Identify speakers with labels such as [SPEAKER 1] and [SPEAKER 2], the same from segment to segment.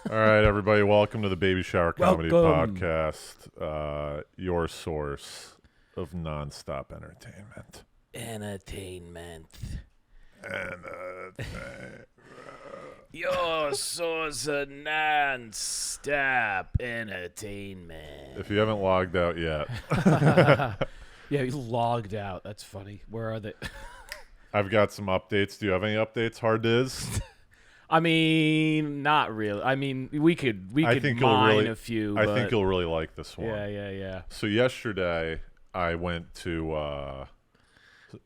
[SPEAKER 1] All right, everybody, welcome to the Baby Shower Comedy
[SPEAKER 2] Welcome.
[SPEAKER 1] Podcast, your source of nonstop entertainment.
[SPEAKER 2] Entertainment.
[SPEAKER 1] Entertainment.
[SPEAKER 2] Your source of non-stop entertainment.
[SPEAKER 1] If you haven't logged out yet,
[SPEAKER 2] Yeah, he logged out. That's funny. Where are they?
[SPEAKER 1] I've got some updates. Do you have any updates, Hard Diz?
[SPEAKER 2] I mean, not really. I mean, we could
[SPEAKER 1] think you'll
[SPEAKER 2] mine
[SPEAKER 1] really-
[SPEAKER 2] a few.
[SPEAKER 1] I
[SPEAKER 2] but
[SPEAKER 1] think you'll really like this one.
[SPEAKER 2] Yeah.
[SPEAKER 1] So yesterday, I went to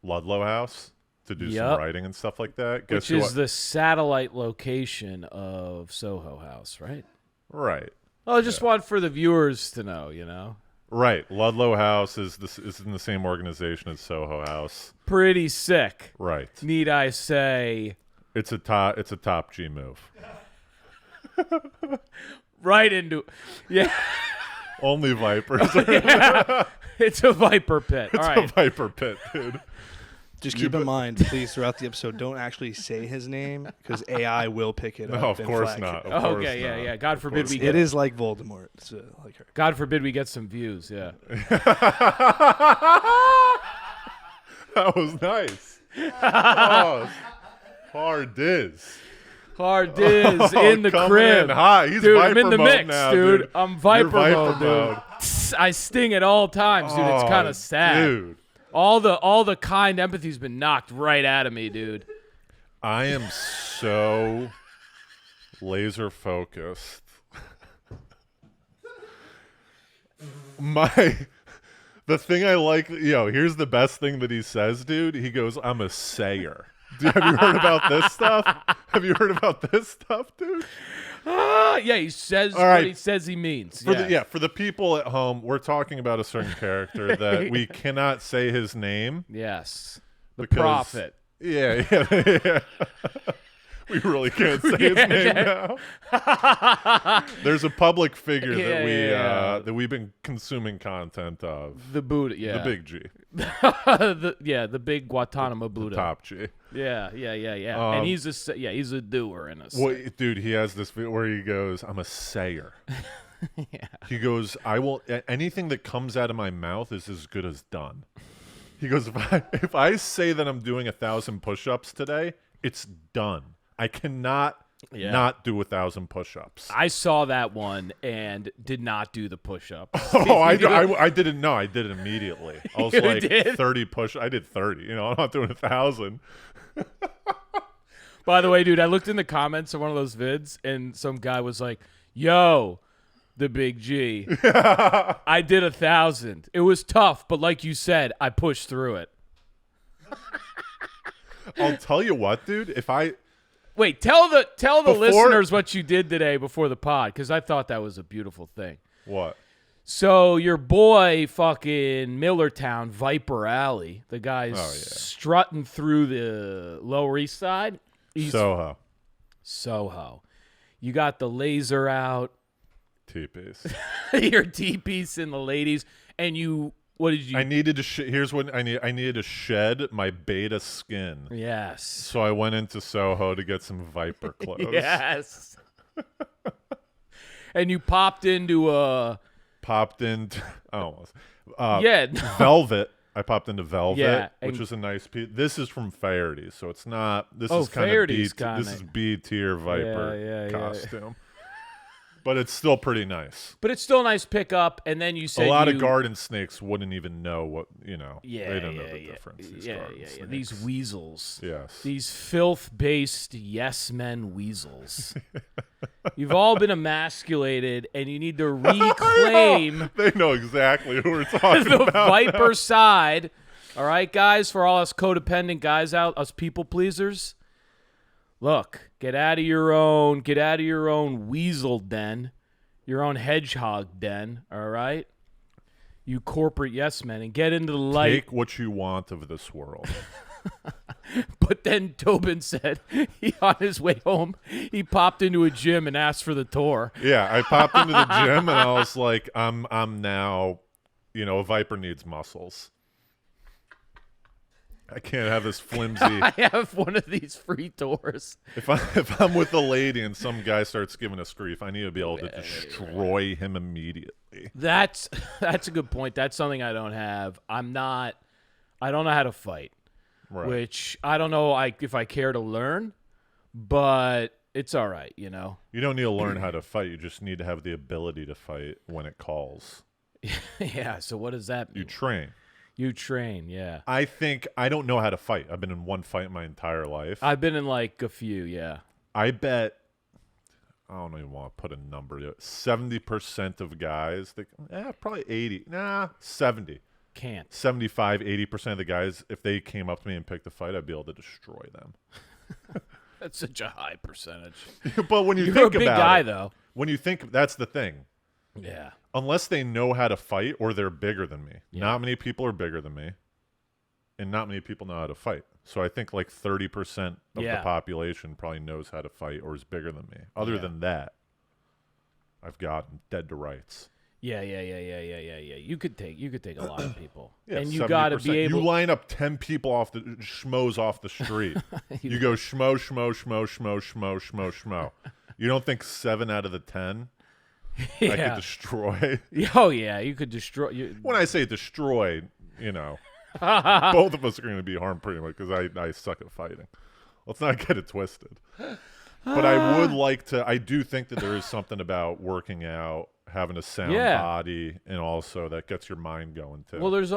[SPEAKER 1] Ludlow House to do some
[SPEAKER 2] Yep.
[SPEAKER 1] writing and stuff like that. Guess
[SPEAKER 2] Which
[SPEAKER 1] who
[SPEAKER 2] is the satellite location of Soho House, right?
[SPEAKER 1] Right.
[SPEAKER 2] Oh, I just want for the viewers to know, you know.
[SPEAKER 1] Right. Ludlow House is in the same organization as Soho House.
[SPEAKER 2] Pretty sick.
[SPEAKER 1] Right.
[SPEAKER 2] Need I say?
[SPEAKER 1] It's a top G move.
[SPEAKER 2] Right into, yeah.
[SPEAKER 1] Only Vipers.
[SPEAKER 2] Yeah. It's a viper pit.
[SPEAKER 1] It's
[SPEAKER 2] All
[SPEAKER 1] a
[SPEAKER 2] right.
[SPEAKER 1] Viper pit, dude.
[SPEAKER 3] Just keep in mind, please, throughout the episode, don't actually say his name because AI will pick it up.
[SPEAKER 1] No, of
[SPEAKER 3] and
[SPEAKER 1] course
[SPEAKER 3] flag
[SPEAKER 1] not.
[SPEAKER 3] it.
[SPEAKER 1] Of course
[SPEAKER 2] Okay,
[SPEAKER 1] not.
[SPEAKER 2] yeah. God
[SPEAKER 1] Of
[SPEAKER 2] forbid
[SPEAKER 1] course
[SPEAKER 2] we
[SPEAKER 1] not.
[SPEAKER 2] get
[SPEAKER 3] It is like Voldemort. It's like her.
[SPEAKER 2] God forbid we get some views. Yeah.
[SPEAKER 1] That was nice. Oh, Hard Diz.
[SPEAKER 2] Hard Diz in the
[SPEAKER 1] coming
[SPEAKER 2] crib.
[SPEAKER 1] in hot. He's
[SPEAKER 2] Dude,
[SPEAKER 1] Viper
[SPEAKER 2] I'm in the
[SPEAKER 1] mode
[SPEAKER 2] mix,
[SPEAKER 1] now,
[SPEAKER 2] dude. I'm Viper,
[SPEAKER 1] You're Viper
[SPEAKER 2] mode, dude.
[SPEAKER 1] mode.
[SPEAKER 2] I sting at all times, dude. It's kind
[SPEAKER 1] Oh,
[SPEAKER 2] of sad.
[SPEAKER 1] Dude,
[SPEAKER 2] All the kind empathy's been knocked right out of me, dude.
[SPEAKER 1] I am so laser focused. The thing I like, here's the best thing that he says, dude. He goes, "I'm a sayer." Have you heard about this stuff? Have you heard about this stuff, dude?
[SPEAKER 2] Yeah, he says
[SPEAKER 1] All right.
[SPEAKER 2] what he says he means.
[SPEAKER 1] For the people at home, we're talking about a certain character that we cannot say his name.
[SPEAKER 2] Yes. The
[SPEAKER 1] Because-
[SPEAKER 2] prophet.
[SPEAKER 1] Yeah. We really can't say his name now. There's a public figure
[SPEAKER 2] Yeah.
[SPEAKER 1] that we've been consuming content of.
[SPEAKER 2] The Buddha. Yeah.
[SPEAKER 1] The big G,
[SPEAKER 2] the big Guantanamo Buddha.
[SPEAKER 1] top G.
[SPEAKER 2] Yeah. And he's a doer in a sense.
[SPEAKER 1] Well, dude, he has this video where he goes, "I'm a sayer."
[SPEAKER 2] Yeah.
[SPEAKER 1] He goes, "I will anything that comes out of my mouth is as good as done." He goes, if I say that I'm doing 1,000 push-ups today, it's done. I cannot not do 1,000 push-ups.
[SPEAKER 2] I saw that one and did not do the push-up.
[SPEAKER 1] Oh, I didn't know. I did it immediately. I was
[SPEAKER 2] You
[SPEAKER 1] like
[SPEAKER 2] did?
[SPEAKER 1] 30 push. I did 30. I'm not doing 1,000.
[SPEAKER 2] By the way, dude, I looked in the comments of one of those vids, and some guy was like, "Yo, the big G, I did 1,000. It was tough, but like you said, I pushed through it."
[SPEAKER 1] I'll tell you what, dude. If I
[SPEAKER 2] Wait, tell the
[SPEAKER 1] Before-
[SPEAKER 2] listeners what you did today before the pod, because I thought that was a beautiful thing.
[SPEAKER 1] what?
[SPEAKER 2] So your boy, fucking Millertown, Viper Alley, the guy's strutting through the Lower East Side. He's Soho. You got the laser out,
[SPEAKER 1] T-piece.
[SPEAKER 2] your T-piece and the ladies, and you. What did you?
[SPEAKER 1] I needed to. Here's what I need. I needed to shed my beta skin.
[SPEAKER 2] Yes.
[SPEAKER 1] So I went into Soho to get some Viper clothes.
[SPEAKER 2] Yes. And you popped into a.
[SPEAKER 1] Popped into almost.
[SPEAKER 2] Yeah.
[SPEAKER 1] Velvet. I popped into Velvet,
[SPEAKER 2] Yeah,
[SPEAKER 1] which
[SPEAKER 2] and-
[SPEAKER 1] is a nice piece. This is from Faherty's, so it's not. This
[SPEAKER 2] Oh,
[SPEAKER 1] is kind
[SPEAKER 2] Faherty's
[SPEAKER 1] of B.
[SPEAKER 2] kinda-
[SPEAKER 1] This is B tier Viper
[SPEAKER 2] Yeah.
[SPEAKER 1] costume, but it's still pretty nice.
[SPEAKER 2] But it's still a nice pickup, and then you said
[SPEAKER 1] A lot
[SPEAKER 2] you,
[SPEAKER 1] of garden snakes wouldn't even know what
[SPEAKER 2] Yeah,
[SPEAKER 1] they don't know
[SPEAKER 2] yeah,
[SPEAKER 1] the
[SPEAKER 2] yeah.
[SPEAKER 1] difference. These
[SPEAKER 2] Yeah.
[SPEAKER 1] garden snakes.
[SPEAKER 2] These weasels.
[SPEAKER 1] Yes.
[SPEAKER 2] These filth-based yes men weasels. You've all been emasculated, and you need to reclaim
[SPEAKER 1] They know exactly who we're talking
[SPEAKER 2] the
[SPEAKER 1] about.
[SPEAKER 2] Viper side. All right, guys, for all us codependent guys out, us people pleasers. Look, get out of your own weasel den, your own hedgehog den. All right, you corporate yes men, and get into the light.
[SPEAKER 1] Take what you want of this world.
[SPEAKER 2] But then Tobin said on his way home, he popped into a gym and asked for the tour.
[SPEAKER 1] Yeah, I popped into the gym and I was like, I'm now, a Viper needs muscles. I can't have this flimsy.
[SPEAKER 2] I have one of these free tours.
[SPEAKER 1] If I'm with a lady and some guy starts giving us grief, I need to be able to destroy him immediately.
[SPEAKER 2] That's a good point. That's something I don't have. I don't know how to fight,
[SPEAKER 1] Right.
[SPEAKER 2] which I don't know if I care to learn, but it's all right, you know.
[SPEAKER 1] You don't need to learn how to fight. You just need to have the ability to fight when it calls.
[SPEAKER 2] Yeah, so what does that mean?
[SPEAKER 1] You train.
[SPEAKER 2] You train, yeah.
[SPEAKER 1] I don't know how to fight. I've been in one fight my entire life.
[SPEAKER 2] I've been in like a few, yeah.
[SPEAKER 1] I bet, I don't even want to put a number to it, 70% of guys, probably 80, 70.
[SPEAKER 2] Can't.
[SPEAKER 1] 75, 80% of the guys, if they came up to me and picked a fight, I'd be able to destroy them.
[SPEAKER 2] That's such a high percentage.
[SPEAKER 1] But when you
[SPEAKER 2] You're
[SPEAKER 1] think
[SPEAKER 2] a big
[SPEAKER 1] about
[SPEAKER 2] guy,
[SPEAKER 1] it,
[SPEAKER 2] though.
[SPEAKER 1] when you think, that's the thing.
[SPEAKER 2] Yeah.
[SPEAKER 1] Unless they know how to fight or they're bigger than me.
[SPEAKER 2] Yeah.
[SPEAKER 1] Not many people are bigger than me. And not many people know how to fight. So I think like 30% of the population probably knows how to fight or is bigger than me. Other than that, I've got them dead to rights.
[SPEAKER 2] Yeah. You could take a lot of people.
[SPEAKER 1] Yeah,
[SPEAKER 2] and you got to be able.
[SPEAKER 1] You line up 10 people off the schmoes off the street. You go schmo, schmo, schmo, schmo, schmo, schmo, schmo. You don't think 7 out of the 10 I could destroy?
[SPEAKER 2] Oh yeah, you could destroy.
[SPEAKER 1] When I say destroy, you know, both of us are going to be harmed pretty much because I suck at fighting. Let's not get it twisted. But I would like to. I do think that there is something about working out, having a sound body, and also that gets your mind going too.
[SPEAKER 2] Well, there's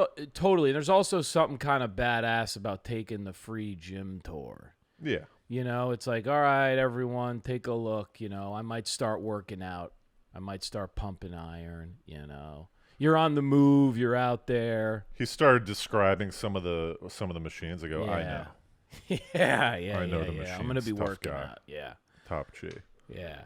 [SPEAKER 2] also something kind of badass about taking the free gym tour.
[SPEAKER 1] Yeah.
[SPEAKER 2] You know, it's like, all right, everyone, take a look. You know, I might start working out. I might start pumping iron. You know, you're on the move. You're out there.
[SPEAKER 1] He started describing some of the machines. I go, I know.
[SPEAKER 2] Yeah.
[SPEAKER 1] I know the machines.
[SPEAKER 2] I'm gonna be
[SPEAKER 1] Tough
[SPEAKER 2] working
[SPEAKER 1] guy.
[SPEAKER 2] out. Yeah.
[SPEAKER 1] Top G.
[SPEAKER 2] Yeah.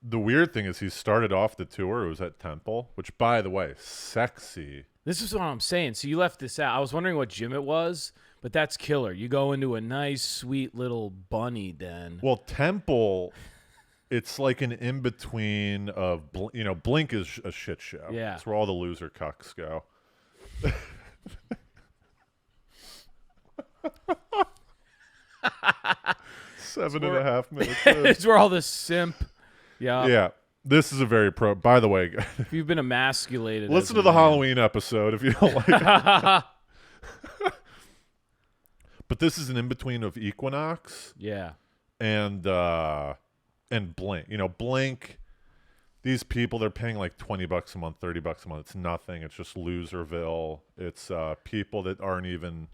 [SPEAKER 1] The weird thing is he started off the tour. It was at Temple, which, by the way, sexy.
[SPEAKER 2] This is what I'm saying. So you left this out. I was wondering what gym it was, but that's killer. You go into a nice, sweet little bunny den.
[SPEAKER 1] Well, Temple, it's like an in-between of, Blink is a shit show.
[SPEAKER 2] Yeah.
[SPEAKER 1] It's where all the loser cucks go. 7.5 minutes.
[SPEAKER 2] It's where all the simp. Yeah.
[SPEAKER 1] Yeah. This is a very by the way,
[SPEAKER 2] If you've been emasculated.
[SPEAKER 1] listen to the Halloween episode if you don't like it. But this is an in-between of Equinox.
[SPEAKER 2] Yeah.
[SPEAKER 1] And Blink. Blink, these people, they're paying like $20 a month, $30 a month. It's nothing. It's just Loserville. It's people that aren't even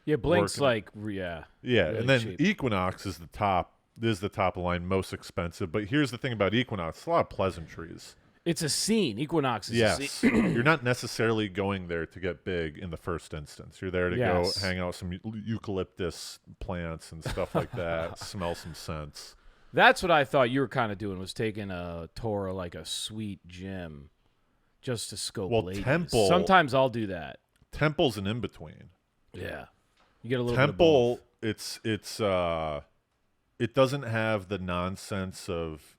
[SPEAKER 2] Blink's
[SPEAKER 1] working.
[SPEAKER 2] Yeah,
[SPEAKER 1] really and then
[SPEAKER 2] cheap.
[SPEAKER 1] Equinox is the top of the line, most expensive. But here's the thing about Equinox, it's a lot of pleasantries.
[SPEAKER 2] It's a scene. Equinox is a
[SPEAKER 1] Yes.
[SPEAKER 2] scene.
[SPEAKER 1] You're not necessarily going there to get big in the first instance. You're there to go hang out with some eucalyptus plants and stuff like that, smell some scents.
[SPEAKER 2] That's what I thought you were kind of doing, was taking a tour of like a sweet gym just to scope ladies.
[SPEAKER 1] Temple.
[SPEAKER 2] Sometimes I'll do that.
[SPEAKER 1] Temple's an in-between.
[SPEAKER 2] Yeah. You get a little
[SPEAKER 1] Temple,
[SPEAKER 2] bit of
[SPEAKER 1] both. It doesn't have the nonsense of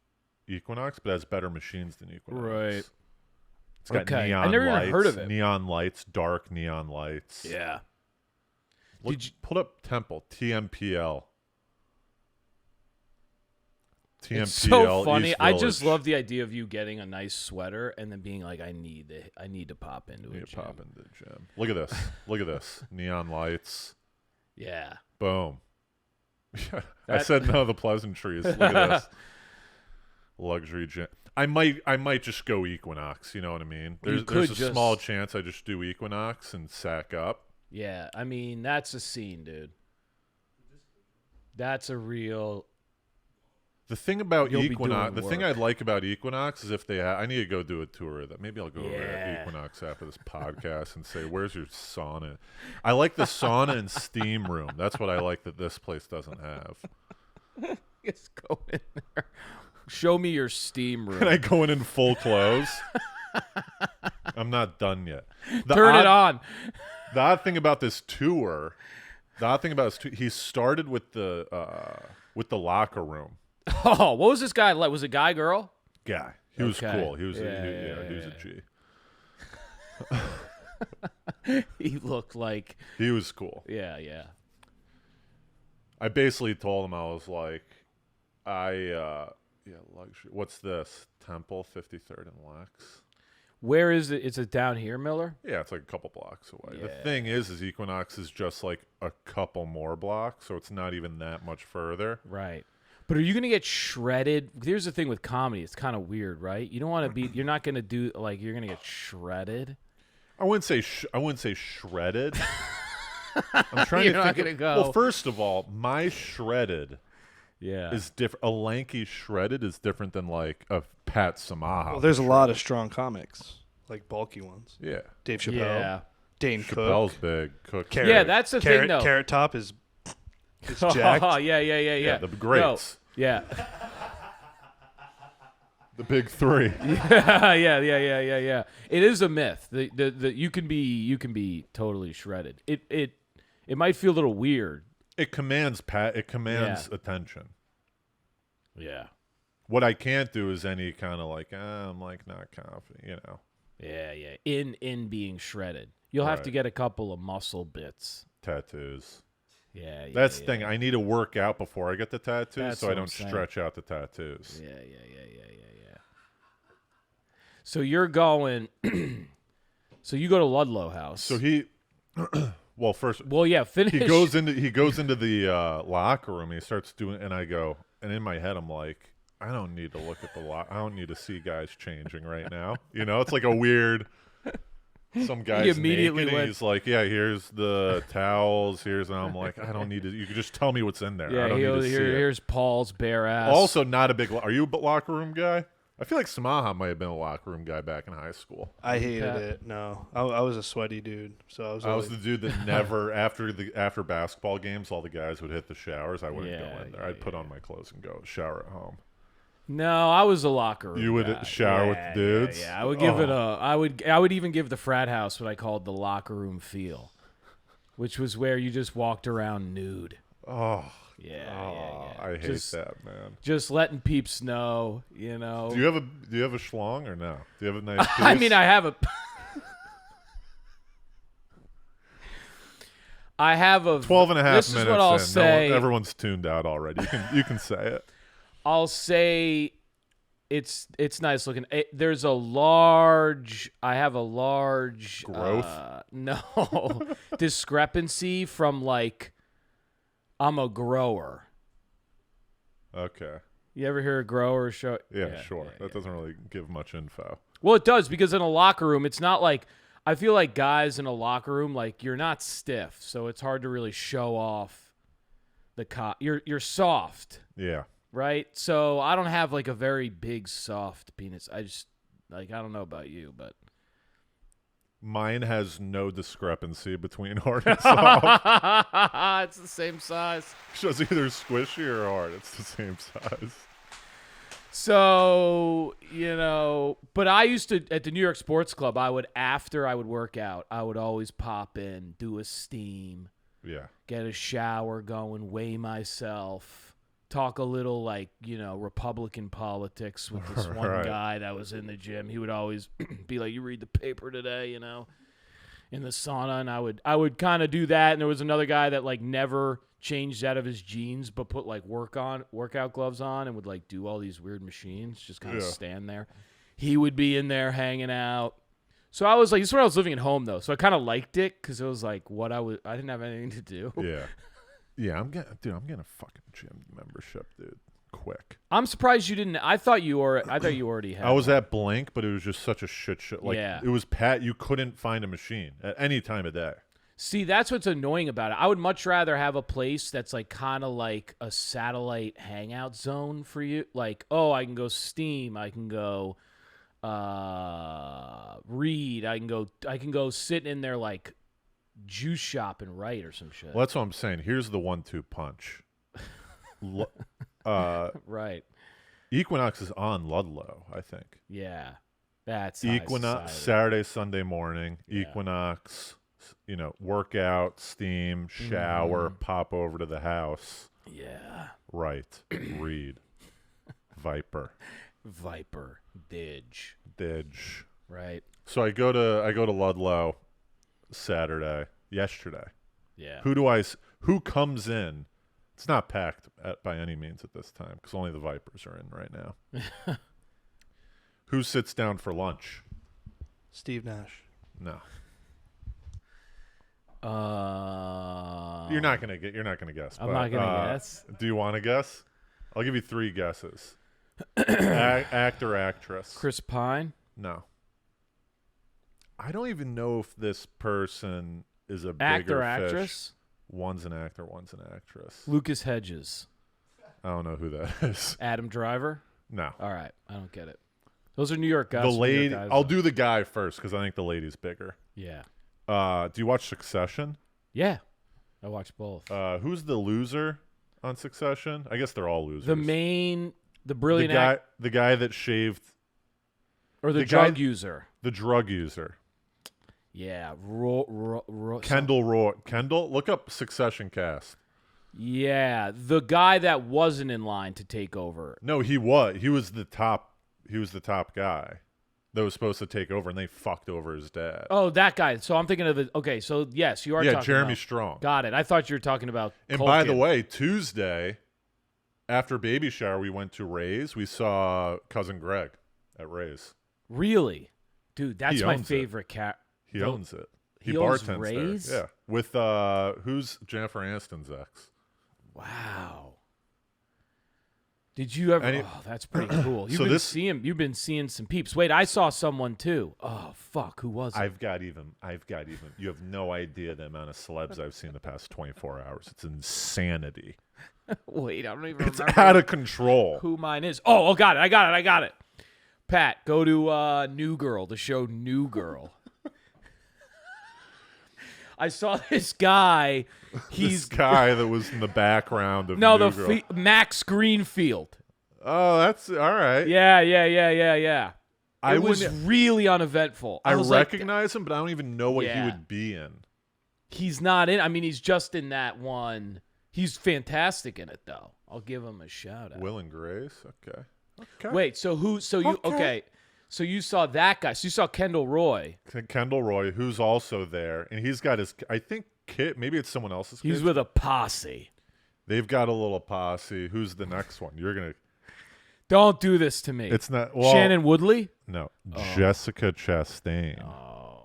[SPEAKER 1] Equinox, but has better machines than Equinox.
[SPEAKER 2] Right.
[SPEAKER 1] It's got
[SPEAKER 2] Okay.
[SPEAKER 1] neon
[SPEAKER 2] I never
[SPEAKER 1] lights,
[SPEAKER 2] even heard of it.
[SPEAKER 1] neon lights, dark neon lights.
[SPEAKER 2] Yeah.
[SPEAKER 1] Put up Temple, TMPL. TMPL.
[SPEAKER 2] It's so funny.
[SPEAKER 1] East
[SPEAKER 2] I just
[SPEAKER 1] Village.
[SPEAKER 2] love the idea of you getting a nice sweater and then being like, I need to pop into a gym.
[SPEAKER 1] Pop into the gym. Look at this. Look at this. Neon lights.
[SPEAKER 2] Yeah.
[SPEAKER 1] Boom. I said no, the pleasantries. Look at this. Luxury gym. I might just go Equinox. You know what I mean? There's a small chance I just do Equinox and sack up.
[SPEAKER 2] Yeah. I mean, that's a scene, dude. That's a real.
[SPEAKER 1] The thing about
[SPEAKER 2] You'll be
[SPEAKER 1] Equinox, the
[SPEAKER 2] doing
[SPEAKER 1] thing
[SPEAKER 2] work.
[SPEAKER 1] I'd like about Equinox is if they I need to go do a tour of that. Maybe I'll go over
[SPEAKER 2] Yeah.
[SPEAKER 1] to Equinox after this podcast and say, where's your sauna? I like the sauna and steam room. That's what I like that this place doesn't have.
[SPEAKER 2] Just go in there. Show me your steam room.
[SPEAKER 1] Can I go in full clothes? I'm not done yet.
[SPEAKER 2] Turn it on.
[SPEAKER 1] The odd thing about this tour, he started with the locker room.
[SPEAKER 2] Oh, what was this guy like? Was it guy, girl?
[SPEAKER 1] Guy. He was
[SPEAKER 2] Okay.
[SPEAKER 1] cool. He was
[SPEAKER 2] Yeah,
[SPEAKER 1] a G.
[SPEAKER 2] He looked like,
[SPEAKER 1] He was cool.
[SPEAKER 2] yeah.
[SPEAKER 1] I basically told him, I was like, luxury. What's this? Temple, 53rd and Lex.
[SPEAKER 2] Where is it? Is it down here, Miller?
[SPEAKER 1] Yeah, it's like a couple blocks away. The
[SPEAKER 2] Yeah.
[SPEAKER 1] thing is Equinox is just like a couple more blocks, so it's not even that much further.
[SPEAKER 2] Right. But are you going to get shredded? Here's the thing with comedy. It's kind of weird, right? You don't want to be, you're not going to do, like, you're going to get shredded.
[SPEAKER 1] I wouldn't say shredded. I'm trying
[SPEAKER 2] You're
[SPEAKER 1] to
[SPEAKER 2] not
[SPEAKER 1] think.
[SPEAKER 2] gonna go.
[SPEAKER 1] Well, first of all, my shredded
[SPEAKER 2] Yeah.
[SPEAKER 1] is different. A lanky shredded is different than like a Pat Samaha.
[SPEAKER 3] Well, there's a lot of strong comics, like bulky ones.
[SPEAKER 1] Yeah.
[SPEAKER 3] Dave Chappelle,
[SPEAKER 2] Yeah.
[SPEAKER 3] Dane
[SPEAKER 1] Chappelle's
[SPEAKER 3] Cook.
[SPEAKER 1] big. Cook.
[SPEAKER 3] Carrot,
[SPEAKER 2] Yeah, that's the thing, though.
[SPEAKER 3] Carrot Top is jacked.
[SPEAKER 2] Oh, yeah.
[SPEAKER 1] The greats.
[SPEAKER 2] No. Yeah.
[SPEAKER 1] The big three.
[SPEAKER 2] yeah. It is a myth. The you can be totally shredded. It might feel a little weird.
[SPEAKER 1] It commands attention.
[SPEAKER 2] Yeah.
[SPEAKER 1] What I can't do is any kind of like, I'm like not confident, you know.
[SPEAKER 2] Yeah. In being shredded. You'll have to
[SPEAKER 1] Right.
[SPEAKER 2] get a couple of muscle bits.
[SPEAKER 1] Tattoos.
[SPEAKER 2] Yeah.
[SPEAKER 1] That's the thing. I need to work out before I get the tattoos,
[SPEAKER 2] That's
[SPEAKER 1] so I
[SPEAKER 2] what I'm
[SPEAKER 1] don't
[SPEAKER 2] saying.
[SPEAKER 1] stretch out the tattoos.
[SPEAKER 2] Yeah. So you're going so you go to Ludlow House.
[SPEAKER 1] So he, well, first
[SPEAKER 2] well, yeah, finish.
[SPEAKER 1] he goes into the locker room. He starts doing, and I go, and in my head I'm like, I don't need to look at the I don't need to see guys changing right now. You know, it's like a weird. Some guy's
[SPEAKER 2] immediately
[SPEAKER 1] naked, and
[SPEAKER 2] went-
[SPEAKER 1] he's like, yeah, here's the towels. And I'm like, I don't need to. You can just tell me what's in there. I
[SPEAKER 2] Yeah,
[SPEAKER 1] don't need to see it.
[SPEAKER 2] here's Paul's bare ass.
[SPEAKER 1] Also, not a big. Are you a locker room guy? I feel like Samaha might have been a locker room guy back in high school.
[SPEAKER 3] I hated
[SPEAKER 2] Pat.
[SPEAKER 3] it. No, I was a sweaty dude, so I was.
[SPEAKER 1] I was
[SPEAKER 3] always-
[SPEAKER 1] the dude that never after basketball games, all the guys would hit the showers. I wouldn't go in there. I'd put on my clothes and go shower at home.
[SPEAKER 2] No, I was a locker room.
[SPEAKER 1] You would
[SPEAKER 2] guy.
[SPEAKER 1] shower with the dudes?
[SPEAKER 2] Yeah, I would give it a. I would even give the frat house what I called the locker room feel, which was where you just walked around nude.
[SPEAKER 1] Oh,
[SPEAKER 2] Yeah.
[SPEAKER 1] I hate
[SPEAKER 2] Just-
[SPEAKER 1] that, man.
[SPEAKER 2] Just letting peeps know, you know.
[SPEAKER 1] Do you have a schlong or no? Do you have a nice piece?
[SPEAKER 2] I mean, I have a. I have a
[SPEAKER 1] 12 and a half
[SPEAKER 2] this
[SPEAKER 1] minutes
[SPEAKER 2] is what I'll
[SPEAKER 1] in.
[SPEAKER 2] say.
[SPEAKER 1] Everyone's tuned out already. You can say it.
[SPEAKER 2] I'll say it's nice looking. There's a large. I have a large
[SPEAKER 1] Growth?
[SPEAKER 2] No discrepancy from like I'm a grower.
[SPEAKER 1] Okay.
[SPEAKER 2] You ever hear a grower show?
[SPEAKER 1] Yeah, sure. That doesn't really give much info.
[SPEAKER 2] Well, it does because in a locker room, it's not like I feel like guys in a locker room, like you're not stiff, so it's hard to really show off the You're soft.
[SPEAKER 1] Yeah.
[SPEAKER 2] Right? So I don't have like a very big soft penis. I just like I don't know about you, but
[SPEAKER 1] Mine has no discrepancy between hard and soft.
[SPEAKER 2] it's the same size.
[SPEAKER 1] It's just either squishy or hard. It's the same size.
[SPEAKER 2] So, but I used to at the New York Sports Club, after I would work out, I would always pop in, do a steam,
[SPEAKER 1] Yeah.
[SPEAKER 2] get a shower going, weigh myself, talk a little like, Republican politics with this one
[SPEAKER 1] Right.
[SPEAKER 2] guy that was in the gym. He would always be like, you read the paper today, in the sauna. And I would kind of do that. And there was another guy that like never changed out of his jeans, but put like workout gloves on and would like do all these weird machines, just kind of
[SPEAKER 1] Yeah.
[SPEAKER 2] stand there. He would be in there hanging out. So I was like, this is when I was living at home though. So I kind of liked it because it was like I didn't have anything to do.
[SPEAKER 1] Yeah. Yeah, I'm getting a fucking gym membership, dude. Quick.
[SPEAKER 2] I'm surprised you didn't. I thought you already had.
[SPEAKER 1] I was
[SPEAKER 2] one.
[SPEAKER 1] at Blink, but it was just such a shit show. Like
[SPEAKER 2] Yeah.
[SPEAKER 1] it was you couldn't find a machine at any time of day.
[SPEAKER 2] See, that's what's annoying about it. I would much rather have a place that's like kind of like a satellite hangout zone for you. Like, oh, I can go steam. I can go read. I can go sit in there like juice shop and write or some shit.
[SPEAKER 1] Well, that's what I'm saying. Here's the 1-2 punch.
[SPEAKER 2] Right.
[SPEAKER 1] Equinox is on Ludlow, I think.
[SPEAKER 2] Yeah. That's high
[SPEAKER 1] Equinox
[SPEAKER 2] society.
[SPEAKER 1] Saturday, Sunday morning.
[SPEAKER 2] Yeah.
[SPEAKER 1] Equinox, workout, steam, shower, pop over to the house.
[SPEAKER 2] Yeah.
[SPEAKER 1] Right. Read. Viper.
[SPEAKER 2] Viper. Didge.
[SPEAKER 1] Didge.
[SPEAKER 2] Right.
[SPEAKER 1] So I go to Ludlow. yesterday.
[SPEAKER 2] Yeah.
[SPEAKER 1] Who comes in? It's not packed by any means at this time because only the Vipers are in right now. Who sits down for lunch?
[SPEAKER 3] Steve Nash.
[SPEAKER 1] No. You're not gonna guess.
[SPEAKER 2] I'm not gonna guess.
[SPEAKER 1] Do you want to guess? I'll give you 3 guesses. Actor, actress.
[SPEAKER 2] Chris Pine.
[SPEAKER 1] No. I don't even know if this person is a
[SPEAKER 2] Actor,
[SPEAKER 1] bigger
[SPEAKER 2] actress.
[SPEAKER 1] fish. One's an actor, one's an actress.
[SPEAKER 2] Lucas Hedges.
[SPEAKER 1] I don't know who that is.
[SPEAKER 2] Adam Driver.
[SPEAKER 1] No.
[SPEAKER 2] All right, I don't get it. Those are New York guys.
[SPEAKER 1] The
[SPEAKER 2] New York
[SPEAKER 1] lady.
[SPEAKER 2] guys,
[SPEAKER 1] I'll
[SPEAKER 2] though.
[SPEAKER 1] do the guy first because I think the lady's bigger.
[SPEAKER 2] Yeah.
[SPEAKER 1] Do you watch Succession?
[SPEAKER 2] Yeah. I watched both.
[SPEAKER 1] Who's the loser on Succession? I guess they're all losers.
[SPEAKER 2] The brilliant
[SPEAKER 1] the guy that shaved.
[SPEAKER 2] or the
[SPEAKER 1] the
[SPEAKER 2] drug
[SPEAKER 1] guy-
[SPEAKER 2] user.
[SPEAKER 1] The drug user.
[SPEAKER 2] Yeah.
[SPEAKER 1] Kendall Roy. Kendall, look up Succession cast.
[SPEAKER 2] Yeah, the guy that wasn't in line to take over.
[SPEAKER 1] No, he was. He was the top guy that was supposed to take over, and they fucked over his dad.
[SPEAKER 2] Oh, that guy. So I'm thinking of the. Okay, so yes, you are.
[SPEAKER 1] Yeah,
[SPEAKER 2] talking
[SPEAKER 1] Jeremy
[SPEAKER 2] about,
[SPEAKER 1] Strong.
[SPEAKER 2] Got it. I thought you were talking about.
[SPEAKER 1] And by the
[SPEAKER 2] Culkin.
[SPEAKER 1] way, Tuesday, after baby shower, we went to Ray's. We saw cousin Greg at Ray's.
[SPEAKER 2] Really, dude, that's
[SPEAKER 1] He
[SPEAKER 2] my
[SPEAKER 1] owns it.
[SPEAKER 2] favorite cat.
[SPEAKER 1] He owns it.
[SPEAKER 2] he
[SPEAKER 1] He
[SPEAKER 2] owns
[SPEAKER 1] bartends
[SPEAKER 2] Ray's?
[SPEAKER 1] there. Yeah, with who's Jennifer Aniston's ex?
[SPEAKER 2] Wow. Did you ever? Oh, that's pretty cool. You've been seeing some peeps. Wait, I saw someone too. Oh fuck, who was it?
[SPEAKER 1] I've got even. You have no idea the amount of celebs I've seen the past 24 hours. It's insanity.
[SPEAKER 2] Wait, I don't even
[SPEAKER 1] It's
[SPEAKER 2] remember
[SPEAKER 1] out of control.
[SPEAKER 2] who mine is. Oh, got it. I got it. Pat, go to New Girl, the show New Girl. I saw this guy.
[SPEAKER 1] This guy that was in the background of
[SPEAKER 2] no,
[SPEAKER 1] New
[SPEAKER 2] the
[SPEAKER 1] Girl.
[SPEAKER 2] Max Greenfield.
[SPEAKER 1] Oh, that's all right.
[SPEAKER 2] Yeah.
[SPEAKER 1] I
[SPEAKER 2] It was
[SPEAKER 1] wouldn't-
[SPEAKER 2] really uneventful.
[SPEAKER 1] I
[SPEAKER 2] was like,
[SPEAKER 1] recognize him, but I don't even know what he
[SPEAKER 2] Yeah.
[SPEAKER 1] would be in.
[SPEAKER 2] he's not in. I mean, he's just in that one. He's fantastic in it, though. I'll give him a shout out.
[SPEAKER 1] Will and Grace. Okay.
[SPEAKER 2] Wait, so who? So you okay? So you saw that guy. So you saw Kendall Roy.
[SPEAKER 1] Kendall Roy, who's also there, and he's got his. I think kid. Maybe it's someone else's.
[SPEAKER 2] He's
[SPEAKER 1] kid.
[SPEAKER 2] with a posse.
[SPEAKER 1] They've got a little posse. Who's the next one? You're gonna.
[SPEAKER 2] Don't do this to me.
[SPEAKER 1] It's not. Well,
[SPEAKER 2] Shannon Woodley.
[SPEAKER 1] No, Jessica Chastain.
[SPEAKER 2] Oh.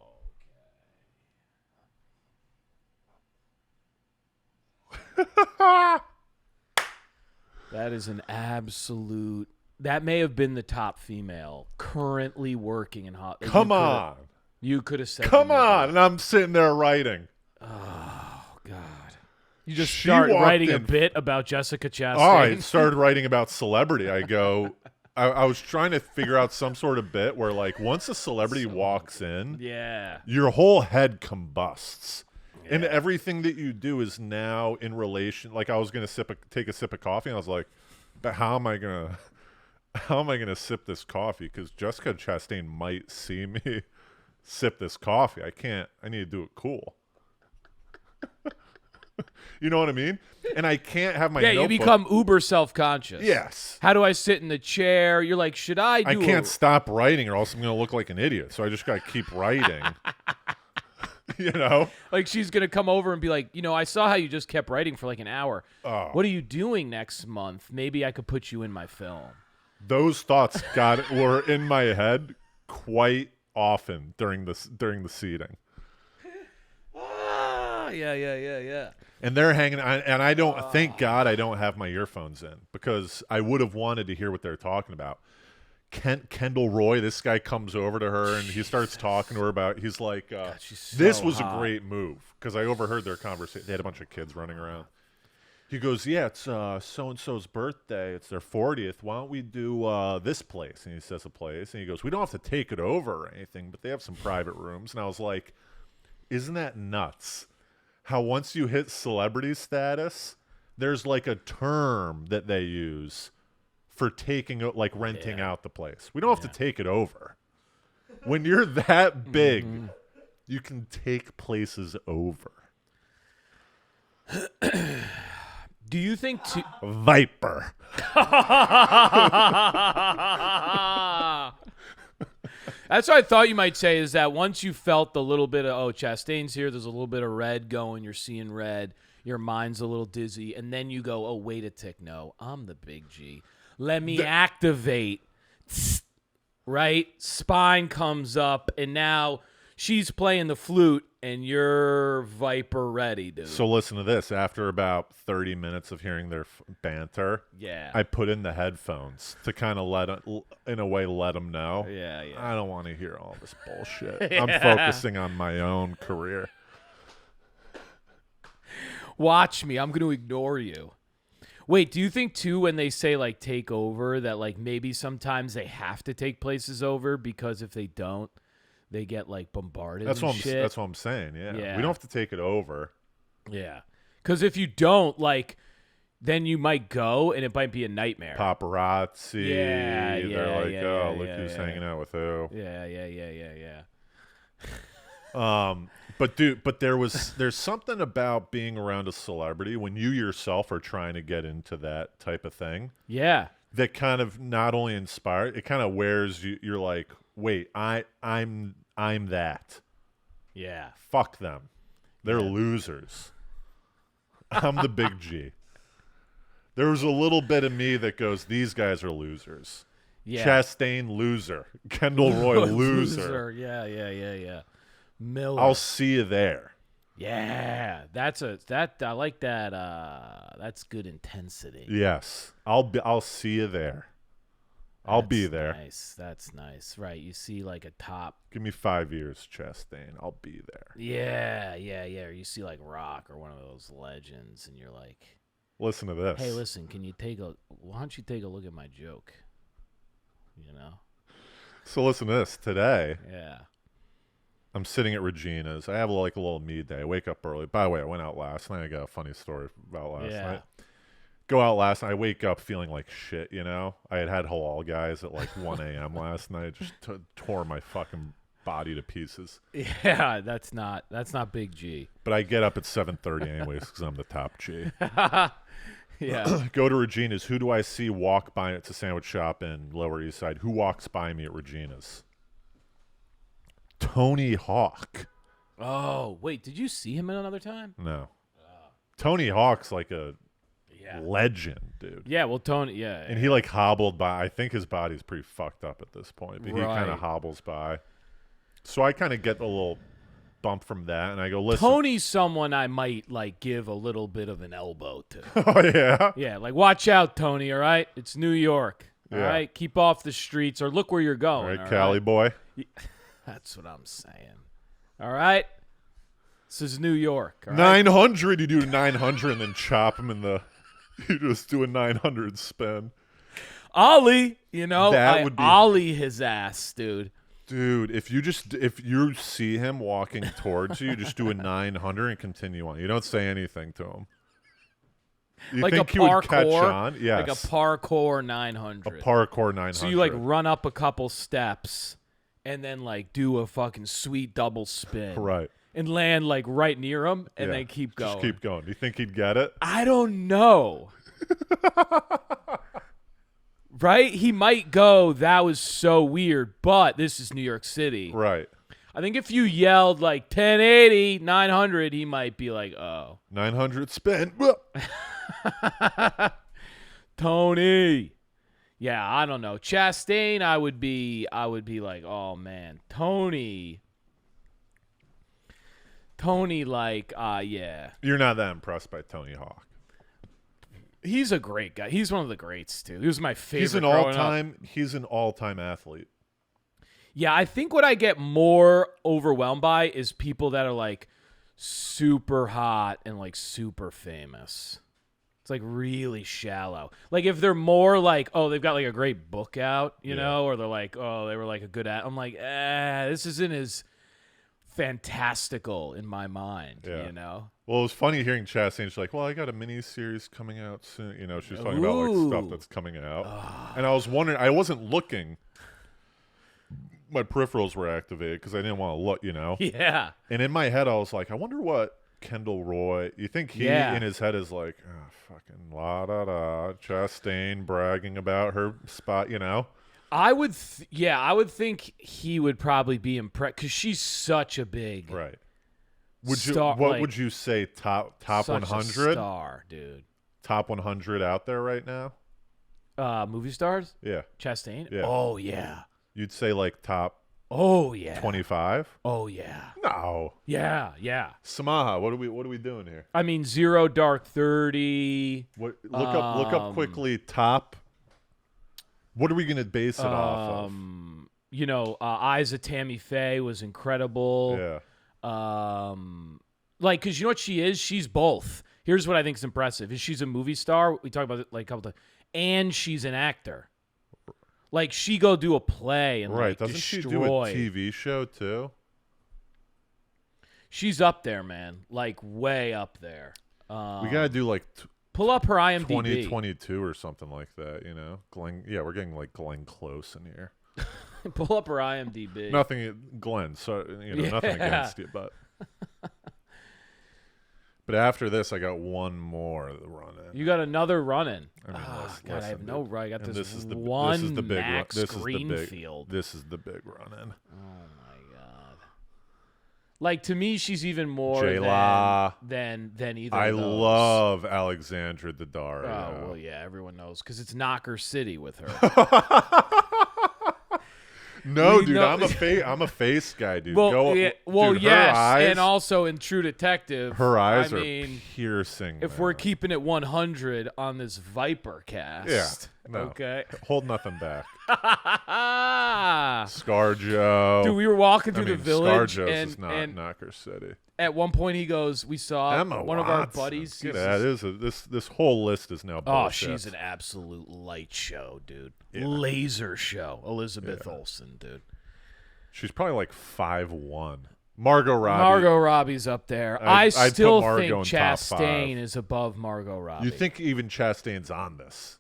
[SPEAKER 2] That is an absolute. That may have been the top female currently working in Hollywood.
[SPEAKER 1] Come on.
[SPEAKER 2] You could have said.
[SPEAKER 1] Come
[SPEAKER 2] the name.
[SPEAKER 1] on. And I'm sitting there writing.
[SPEAKER 2] Oh God. You just
[SPEAKER 1] She
[SPEAKER 2] start
[SPEAKER 1] walked
[SPEAKER 2] writing a
[SPEAKER 1] in-
[SPEAKER 2] bit about Jessica Chastain.
[SPEAKER 1] Oh, I started writing about celebrity. I go. I was trying to figure out some sort of bit where, like, once a celebrity walks in,
[SPEAKER 2] Yeah.
[SPEAKER 1] your whole head combusts. And everything that you do is now in relation. Like, I was gonna take a sip of coffee, and I was like, "But how am I gonna sip this coffee? Because Jessica Chastain might see me sip this coffee. I can't. I need to do it cool. You know what I mean? And I can't have my
[SPEAKER 2] Yeah, you
[SPEAKER 1] notebook.
[SPEAKER 2] become uber self-conscious.
[SPEAKER 1] Yes.
[SPEAKER 2] How do I sit in the chair? You're like, should I do?
[SPEAKER 1] I can't stop writing, or else I'm gonna look like an idiot. So I just gotta keep writing. You know?
[SPEAKER 2] Like she's gonna come over and be like, I saw how you just kept writing for like an hour.
[SPEAKER 1] Oh.
[SPEAKER 2] What are you doing next month? Maybe I could put you in my film.
[SPEAKER 1] Those thoughts were in my head quite often during the seating.
[SPEAKER 2] Yeah.
[SPEAKER 1] And they're hanging and I don't thank God I don't have my earphones in, because I would have wanted to hear what they're talking about. Kendall Roy, this guy comes over to her and he starts talking to her about, he's like,
[SPEAKER 2] she's so
[SPEAKER 1] this was
[SPEAKER 2] hot.
[SPEAKER 1] a great move, because I overheard their conversation. They had a bunch of kids running around. He goes, yeah, it's so-and-so's birthday. It's their 40th. Why don't we do this place? And he says a place. And he goes, we don't have to take it over or anything, but they have some private rooms. And I was like, isn't that nuts? How once you hit celebrity status, there's like a term that they use for renting out the place. We don't have to take it over. When you're that big, you can take places over.
[SPEAKER 2] Do you think?
[SPEAKER 1] Viper.
[SPEAKER 2] That's what I thought you might say, is that once you felt the little bit of, oh, Chastain's here, there's a little bit of red going, you're seeing red, your mind's a little dizzy, and then you go, oh, wait a tick, no, I'm the big G. Let me activate. Right? Spine comes up, and now she's playing the flute, and you're Viper ready, dude.
[SPEAKER 1] So listen to this. After about 30 minutes of hearing their banter, I put in the headphones to kind of let them know.
[SPEAKER 2] Yeah.
[SPEAKER 1] I don't want to hear all this bullshit. I'm focusing on my own career.
[SPEAKER 2] Watch me. I'm going to ignore you. Wait, do you think, too, when they say, like, take over, that, like, maybe sometimes they have to take places over because if they don't, they get, like, bombarded
[SPEAKER 1] That's
[SPEAKER 2] and shit?
[SPEAKER 1] That's what I'm saying, yeah. We don't have to take it over.
[SPEAKER 2] Yeah. Because if you don't, like, then you might go, and it might be a nightmare.
[SPEAKER 1] Paparazzi.
[SPEAKER 2] Yeah,
[SPEAKER 1] They're like,
[SPEAKER 2] yeah,
[SPEAKER 1] look who's hanging out with who.
[SPEAKER 2] Yeah.
[SPEAKER 1] But there's something about being around a celebrity when you yourself are trying to get into that type of thing.
[SPEAKER 2] Yeah.
[SPEAKER 1] That kind of not only inspires, it kind of wears you. You're like, wait, I'm that.
[SPEAKER 2] Yeah.
[SPEAKER 1] Fuck them. They're losers. I'm the big G. There's a little bit of me that goes, these guys are losers.
[SPEAKER 2] Yeah.
[SPEAKER 1] Chastain, loser. Kendall Roy, loser.
[SPEAKER 2] Yeah. Miller.
[SPEAKER 1] I'll see you there.
[SPEAKER 2] Yeah. I like that. That's good intensity.
[SPEAKER 1] Yes. I'll see you there. I'll be there.
[SPEAKER 2] Nice. That's nice. Right. You see like a top.
[SPEAKER 1] Give me 5 years, Chastain. I'll be there.
[SPEAKER 2] Yeah. Or you see like Rock or one of those legends, and you're like,
[SPEAKER 1] listen to this.
[SPEAKER 2] hey, listen, why don't you take a look at my joke? You know?
[SPEAKER 1] So listen to this. Today,
[SPEAKER 2] Yeah.
[SPEAKER 1] I'm sitting at Regina's. I have a little me day. I wake up early. By the way, I went out last night. I got a funny story about last night. Go out last night. I wake up feeling like shit, you know? I had halal guys at like 1 a.m. last night. Just tore my fucking body to pieces.
[SPEAKER 2] Yeah, that's not big G.
[SPEAKER 1] But I get up at 7:30 anyways because I'm the top G.
[SPEAKER 2] Yeah.
[SPEAKER 1] Go to Regina's. Who do I see walk by? It's a sandwich shop in Lower East Side. Who walks by me at Regina's? Tony Hawk.
[SPEAKER 2] Oh, wait, did you see him another time?
[SPEAKER 1] No. Tony Hawk's like a legend, dude.
[SPEAKER 2] Yeah, well, Tony,
[SPEAKER 1] And he like hobbled by. I think his body's pretty fucked up at this point, but he kind
[SPEAKER 2] Right.
[SPEAKER 1] of hobbles by. So I kind of get a little bump from that, and I go, listen.
[SPEAKER 2] Tony's someone I might like give a little bit of an elbow to.
[SPEAKER 1] Oh, yeah?
[SPEAKER 2] Yeah, like watch out, Tony, all right? It's New York, all
[SPEAKER 1] Yeah.
[SPEAKER 2] right? Keep off the streets or look where you're going.
[SPEAKER 1] All right,
[SPEAKER 2] all
[SPEAKER 1] Cali boy.
[SPEAKER 2] That's what I'm saying. All right? This is New York. All right?
[SPEAKER 1] 900. You do 900 and then chop him in the. You just do a 900 spin.
[SPEAKER 2] Ollie, you know,
[SPEAKER 1] That would be-
[SPEAKER 2] Ollie his ass, dude.
[SPEAKER 1] Dude, if you see him walking towards you, just do a 900 and continue on. You don't say anything to him. You
[SPEAKER 2] Like
[SPEAKER 1] think
[SPEAKER 2] a
[SPEAKER 1] he would catch
[SPEAKER 2] parkour,
[SPEAKER 1] on? Yes.
[SPEAKER 2] like a parkour 900.
[SPEAKER 1] A parkour 900.
[SPEAKER 2] So you like run up a couple steps and then like do a fucking sweet double spin.
[SPEAKER 1] Right.
[SPEAKER 2] And land like right near him and
[SPEAKER 1] Yeah.
[SPEAKER 2] then keep going.
[SPEAKER 1] Just keep going. Do you think he'd get it?
[SPEAKER 2] I don't know. Right? He might go, that was so weird, but this is New York City.
[SPEAKER 1] Right.
[SPEAKER 2] I think if you yelled like 1080, 900, he might be like, oh.
[SPEAKER 1] 900 spin.
[SPEAKER 2] Tony. Yeah, I don't know. Chastain, I would be like, oh man. Tony, like, yeah.
[SPEAKER 1] You're not that impressed by Tony Hawk.
[SPEAKER 2] He's a great guy. He's one of the greats too. He was my favorite.
[SPEAKER 1] He's an all-time athlete.
[SPEAKER 2] Yeah, I think what I get more overwhelmed by is people that are like super hot and like super famous. It's like really shallow. Like if they're more like, oh, they've got like a great book out, you know, or they're like, oh, they were like a good I'm like, this isn't as fantastical in my mind, you know?
[SPEAKER 1] Well, it was funny hearing Chastain. She's like, well, I got a mini-series coming out soon. You know, she was talking about like stuff that's coming out. And I was wondering, I wasn't looking. My peripherals were activated because I didn't want to look, you know?
[SPEAKER 2] Yeah.
[SPEAKER 1] And in my head, I was like, I wonder what Kendall Roy, you think he in his head is like, oh, fucking la-da-da, Chastain bragging about her spot, you know?
[SPEAKER 2] I would think he would probably be impressed because she's such a big
[SPEAKER 1] Right. Would
[SPEAKER 2] star,
[SPEAKER 1] you? What
[SPEAKER 2] like,
[SPEAKER 1] would you say? Top
[SPEAKER 2] such
[SPEAKER 1] 100?
[SPEAKER 2] a star, dude.
[SPEAKER 1] Top 100 out there right now?
[SPEAKER 2] Movie stars?
[SPEAKER 1] Yeah.
[SPEAKER 2] Chastain?
[SPEAKER 1] Yeah.
[SPEAKER 2] Oh yeah.
[SPEAKER 1] You'd say like top
[SPEAKER 2] Oh yeah.
[SPEAKER 1] 25?
[SPEAKER 2] Oh yeah.
[SPEAKER 1] No.
[SPEAKER 2] Yeah.
[SPEAKER 1] Samaha, what are we doing here?
[SPEAKER 2] I mean, Zero Dark 30.
[SPEAKER 1] Look up quickly top. What are we going to base it off of?
[SPEAKER 2] You know, Eyes of Tammy Faye was incredible.
[SPEAKER 1] Yeah.
[SPEAKER 2] Like, because you know what she is? She's both. Here's what I think is impressive: is she's a movie star. We talked about it like a couple times, and she's an actor. Like, she go do a play and
[SPEAKER 1] Right.
[SPEAKER 2] like
[SPEAKER 1] Doesn't
[SPEAKER 2] destroy.
[SPEAKER 1] she do a TV show too?
[SPEAKER 2] She's up there, man. Like, way up there.
[SPEAKER 1] We got to do like
[SPEAKER 2] Pull up her IMDb.
[SPEAKER 1] 2022 or something like that, you know? Glenn, yeah, we're getting like Glenn Close in here.
[SPEAKER 2] Pull up her IMDb.
[SPEAKER 1] Nothing, Glenn, so, you know, nothing against you, but after this, I got one more run in.
[SPEAKER 2] You got another running.
[SPEAKER 1] I mean,
[SPEAKER 2] God, I have no right. I got
[SPEAKER 1] and
[SPEAKER 2] this,
[SPEAKER 1] is the,
[SPEAKER 2] one
[SPEAKER 1] this is the big
[SPEAKER 2] Max
[SPEAKER 1] run. This
[SPEAKER 2] Greenfield.
[SPEAKER 1] This is the big run in.
[SPEAKER 2] Oh my god! Like, to me, she's even more
[SPEAKER 1] J-La.
[SPEAKER 2] than either.
[SPEAKER 1] I
[SPEAKER 2] of those.
[SPEAKER 1] love Alexandra Daddario.
[SPEAKER 2] Oh well, yeah, everyone knows because it's Knocker City with her.
[SPEAKER 1] No,
[SPEAKER 2] We
[SPEAKER 1] dude,
[SPEAKER 2] know-
[SPEAKER 1] I'm a face guy, dude.
[SPEAKER 2] Well,
[SPEAKER 1] Go,
[SPEAKER 2] yeah,
[SPEAKER 1] dude,
[SPEAKER 2] yes,
[SPEAKER 1] her eyes,
[SPEAKER 2] and also in True Detective,
[SPEAKER 1] her eyes
[SPEAKER 2] I
[SPEAKER 1] are
[SPEAKER 2] mean,
[SPEAKER 1] piercing.
[SPEAKER 2] if
[SPEAKER 1] man.
[SPEAKER 2] we're keeping it 100 on this Viper cast,
[SPEAKER 1] Yeah, no.
[SPEAKER 2] okay.
[SPEAKER 1] Hold nothing back.
[SPEAKER 2] Ah.
[SPEAKER 1] ScarJo.
[SPEAKER 2] Dude, we were walking
[SPEAKER 1] I
[SPEAKER 2] through
[SPEAKER 1] mean,
[SPEAKER 2] the village,
[SPEAKER 1] ScarJo's is
[SPEAKER 2] and,
[SPEAKER 1] not
[SPEAKER 2] and
[SPEAKER 1] Knocker City.
[SPEAKER 2] at one point he goes, we saw
[SPEAKER 1] Emma
[SPEAKER 2] one of our
[SPEAKER 1] Watson.
[SPEAKER 2] buddies.
[SPEAKER 1] Get
[SPEAKER 2] he's-
[SPEAKER 1] out. This whole list is now
[SPEAKER 2] Oh,
[SPEAKER 1] bullshit.
[SPEAKER 2] she's an absolute light show, dude.
[SPEAKER 1] Yeah.
[SPEAKER 2] Laser show. Elizabeth Olsen, dude.
[SPEAKER 1] She's probably like 5'1". Margot Robbie.
[SPEAKER 2] Margot Robbie's up there.
[SPEAKER 1] I'd
[SPEAKER 2] I
[SPEAKER 1] put
[SPEAKER 2] still
[SPEAKER 1] Margot
[SPEAKER 2] think
[SPEAKER 1] in top
[SPEAKER 2] Chastain
[SPEAKER 1] 5.
[SPEAKER 2] is above Margot Robbie.
[SPEAKER 1] You think even Chastain's on this?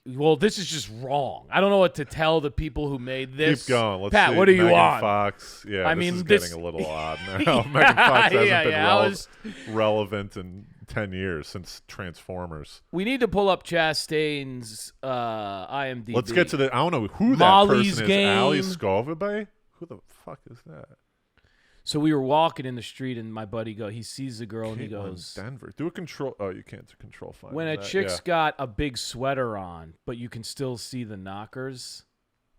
[SPEAKER 2] Well, this is just wrong. I don't know what to tell the people who made this.
[SPEAKER 1] Keep going. Let's
[SPEAKER 2] Pat,
[SPEAKER 1] see.
[SPEAKER 2] what are you
[SPEAKER 1] Megan
[SPEAKER 2] on?
[SPEAKER 1] Fox. Yeah,
[SPEAKER 2] I
[SPEAKER 1] this
[SPEAKER 2] mean,
[SPEAKER 1] is
[SPEAKER 2] this-
[SPEAKER 1] getting a little odd now. Megan Fox hasn't
[SPEAKER 2] yeah,
[SPEAKER 1] been
[SPEAKER 2] yeah,
[SPEAKER 1] relevant in 10 years since Transformers.
[SPEAKER 2] We need to pull up Chastain's IMDb.
[SPEAKER 1] Let's get to the. I don't know who
[SPEAKER 2] Molly's
[SPEAKER 1] that person
[SPEAKER 2] Game.
[SPEAKER 1] is. Ali Scovaby? Who the fuck is that?
[SPEAKER 2] So we were walking in the street, and my buddy he sees the girl, and he
[SPEAKER 1] Caitlin
[SPEAKER 2] goes,
[SPEAKER 1] Denver. Do a control. Oh, you can't do control find.
[SPEAKER 2] when a
[SPEAKER 1] that.
[SPEAKER 2] chick's
[SPEAKER 1] Yeah.
[SPEAKER 2] got a big sweater on, but you can still see the knockers,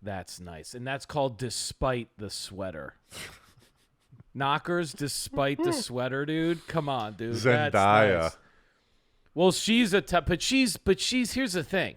[SPEAKER 2] that's nice. And that's called Despite the Sweater. Knockers despite the sweater, dude. Come on, dude. That's
[SPEAKER 1] Zendaya.
[SPEAKER 2] nice. Well, she's but she's here's the thing.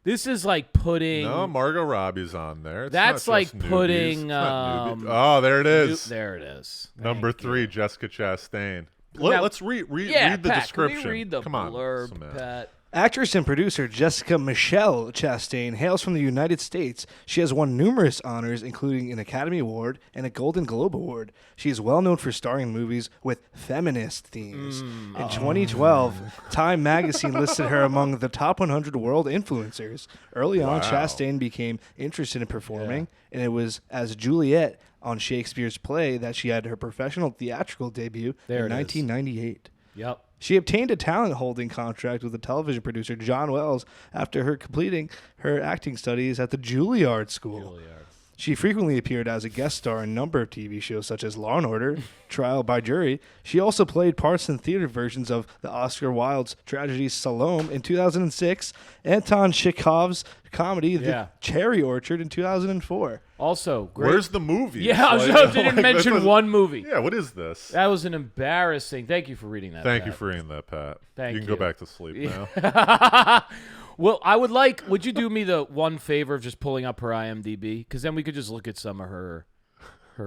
[SPEAKER 2] This is like putting
[SPEAKER 1] No, Margot Robbie's on there. It's
[SPEAKER 2] That's
[SPEAKER 1] not
[SPEAKER 2] like
[SPEAKER 1] just newbies.
[SPEAKER 2] putting,
[SPEAKER 1] It's not newbies.
[SPEAKER 2] um,
[SPEAKER 1] Oh, there it is.
[SPEAKER 2] There it is.
[SPEAKER 1] Number
[SPEAKER 2] Thank
[SPEAKER 1] 3,
[SPEAKER 2] you.
[SPEAKER 1] Jessica Chastain.
[SPEAKER 2] Now-
[SPEAKER 1] Let's read
[SPEAKER 2] Yeah,
[SPEAKER 1] the
[SPEAKER 2] Pat,
[SPEAKER 1] description.
[SPEAKER 2] Can we read the
[SPEAKER 1] Come on,
[SPEAKER 2] blurb,
[SPEAKER 1] Samantha.
[SPEAKER 2] Pat?
[SPEAKER 3] Actress and producer Jessica Michelle Chastain hails from the United States. She has won numerous honors, including an Academy Award and a Golden Globe Award. She is well known for starring in movies with feminist themes. In 2012, Time magazine listed her among the top 100 world influencers. Early on,
[SPEAKER 1] Wow.
[SPEAKER 3] Chastain became interested in performing, and it was as Juliet on Shakespeare's play that she had her professional theatrical debut
[SPEAKER 2] There
[SPEAKER 3] in
[SPEAKER 2] it is.
[SPEAKER 3] 1998.
[SPEAKER 2] Yep.
[SPEAKER 3] She obtained a talent holding contract with the television producer John Wells after her completing her acting studies at the Juilliard School. She frequently appeared as a guest star in a number of TV shows such as Law & Order, Trial by Jury. She also played parts in theater versions of the Oscar Wilde's tragedy Salome in 2006, Anton Chekhov's comedy The Cherry Orchard in 2004.
[SPEAKER 2] Also, great.
[SPEAKER 1] Where's the movie?
[SPEAKER 2] Yeah, I didn't mention
[SPEAKER 1] this is-
[SPEAKER 2] one movie.
[SPEAKER 1] Yeah, what is this?
[SPEAKER 2] That was an embarrassing. Thank you for reading that.
[SPEAKER 1] Thank
[SPEAKER 2] Pat.
[SPEAKER 1] you for reading that, Pat.
[SPEAKER 2] Thank
[SPEAKER 1] you can
[SPEAKER 2] you.
[SPEAKER 1] go back to sleep now.
[SPEAKER 2] Well, would you do me the one favor of just pulling up her IMDb? Because then we could just look at some of her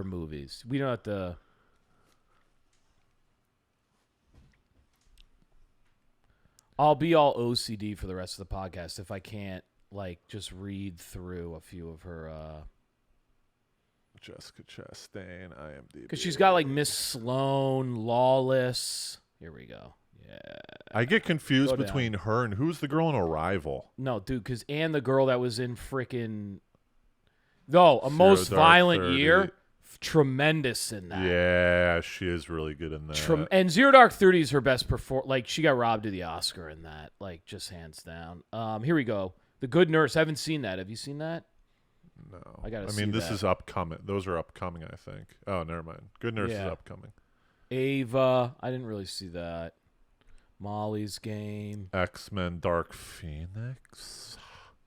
[SPEAKER 2] movies. We don't have to. I'll be all OCD for the rest of the podcast if I can't just read through a few of her.
[SPEAKER 1] Jessica Chastain, IMDb.
[SPEAKER 2] Because she's got Miss Sloane, Lawless. Here we go. Yeah.
[SPEAKER 1] I get confused
[SPEAKER 2] Go down.
[SPEAKER 1] between her and who's the girl in Arrival.
[SPEAKER 2] No, dude, because the girl that was in frickin' A Most
[SPEAKER 1] Dark
[SPEAKER 2] Violent
[SPEAKER 1] 30.
[SPEAKER 2] Year, tremendous in that.
[SPEAKER 1] Yeah, she is really good in that.
[SPEAKER 2] And Zero Dark 30 is her best she got robbed of the Oscar in that, just hands down. Here we go. The Good Nurse. I haven't seen that. Have you seen that?
[SPEAKER 1] No.
[SPEAKER 2] I gotta
[SPEAKER 1] I
[SPEAKER 2] see
[SPEAKER 1] mean, this
[SPEAKER 2] that.
[SPEAKER 1] is upcoming. Those are upcoming, I think. Oh, never mind. Good Nurse is
[SPEAKER 2] Yeah.
[SPEAKER 1] upcoming.
[SPEAKER 2] Ava. I didn't really see that. Molly's Game.
[SPEAKER 1] X-Men Dark Phoenix.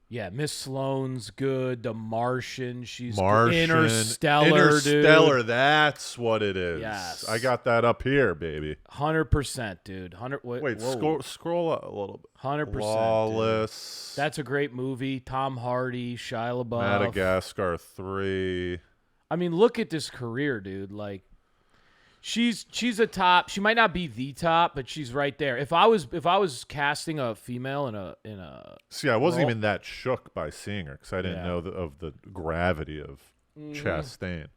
[SPEAKER 2] Yeah, Miss Sloane's good. The Martian. She's good.
[SPEAKER 1] Martian.
[SPEAKER 2] Interstellar, dude.
[SPEAKER 1] Interstellar, that's what it is.
[SPEAKER 2] Yes.
[SPEAKER 1] I got that up here, baby.
[SPEAKER 2] 100%, dude. 100.
[SPEAKER 1] Wait,
[SPEAKER 2] whoa.
[SPEAKER 1] scroll up a little bit.
[SPEAKER 2] 100%.
[SPEAKER 1] Lawless.
[SPEAKER 2] Dude. That's a great movie. Tom Hardy, Shia LaBeouf.
[SPEAKER 1] Madagascar 3.
[SPEAKER 2] I mean, look at this career, dude. Like, she's a top. She might not be the top, but she's right there. If I was casting a female in a
[SPEAKER 1] See, I wasn't
[SPEAKER 2] role-
[SPEAKER 1] even that shook by seeing her because I didn't
[SPEAKER 2] Yeah.
[SPEAKER 1] know of the gravity of Chastain.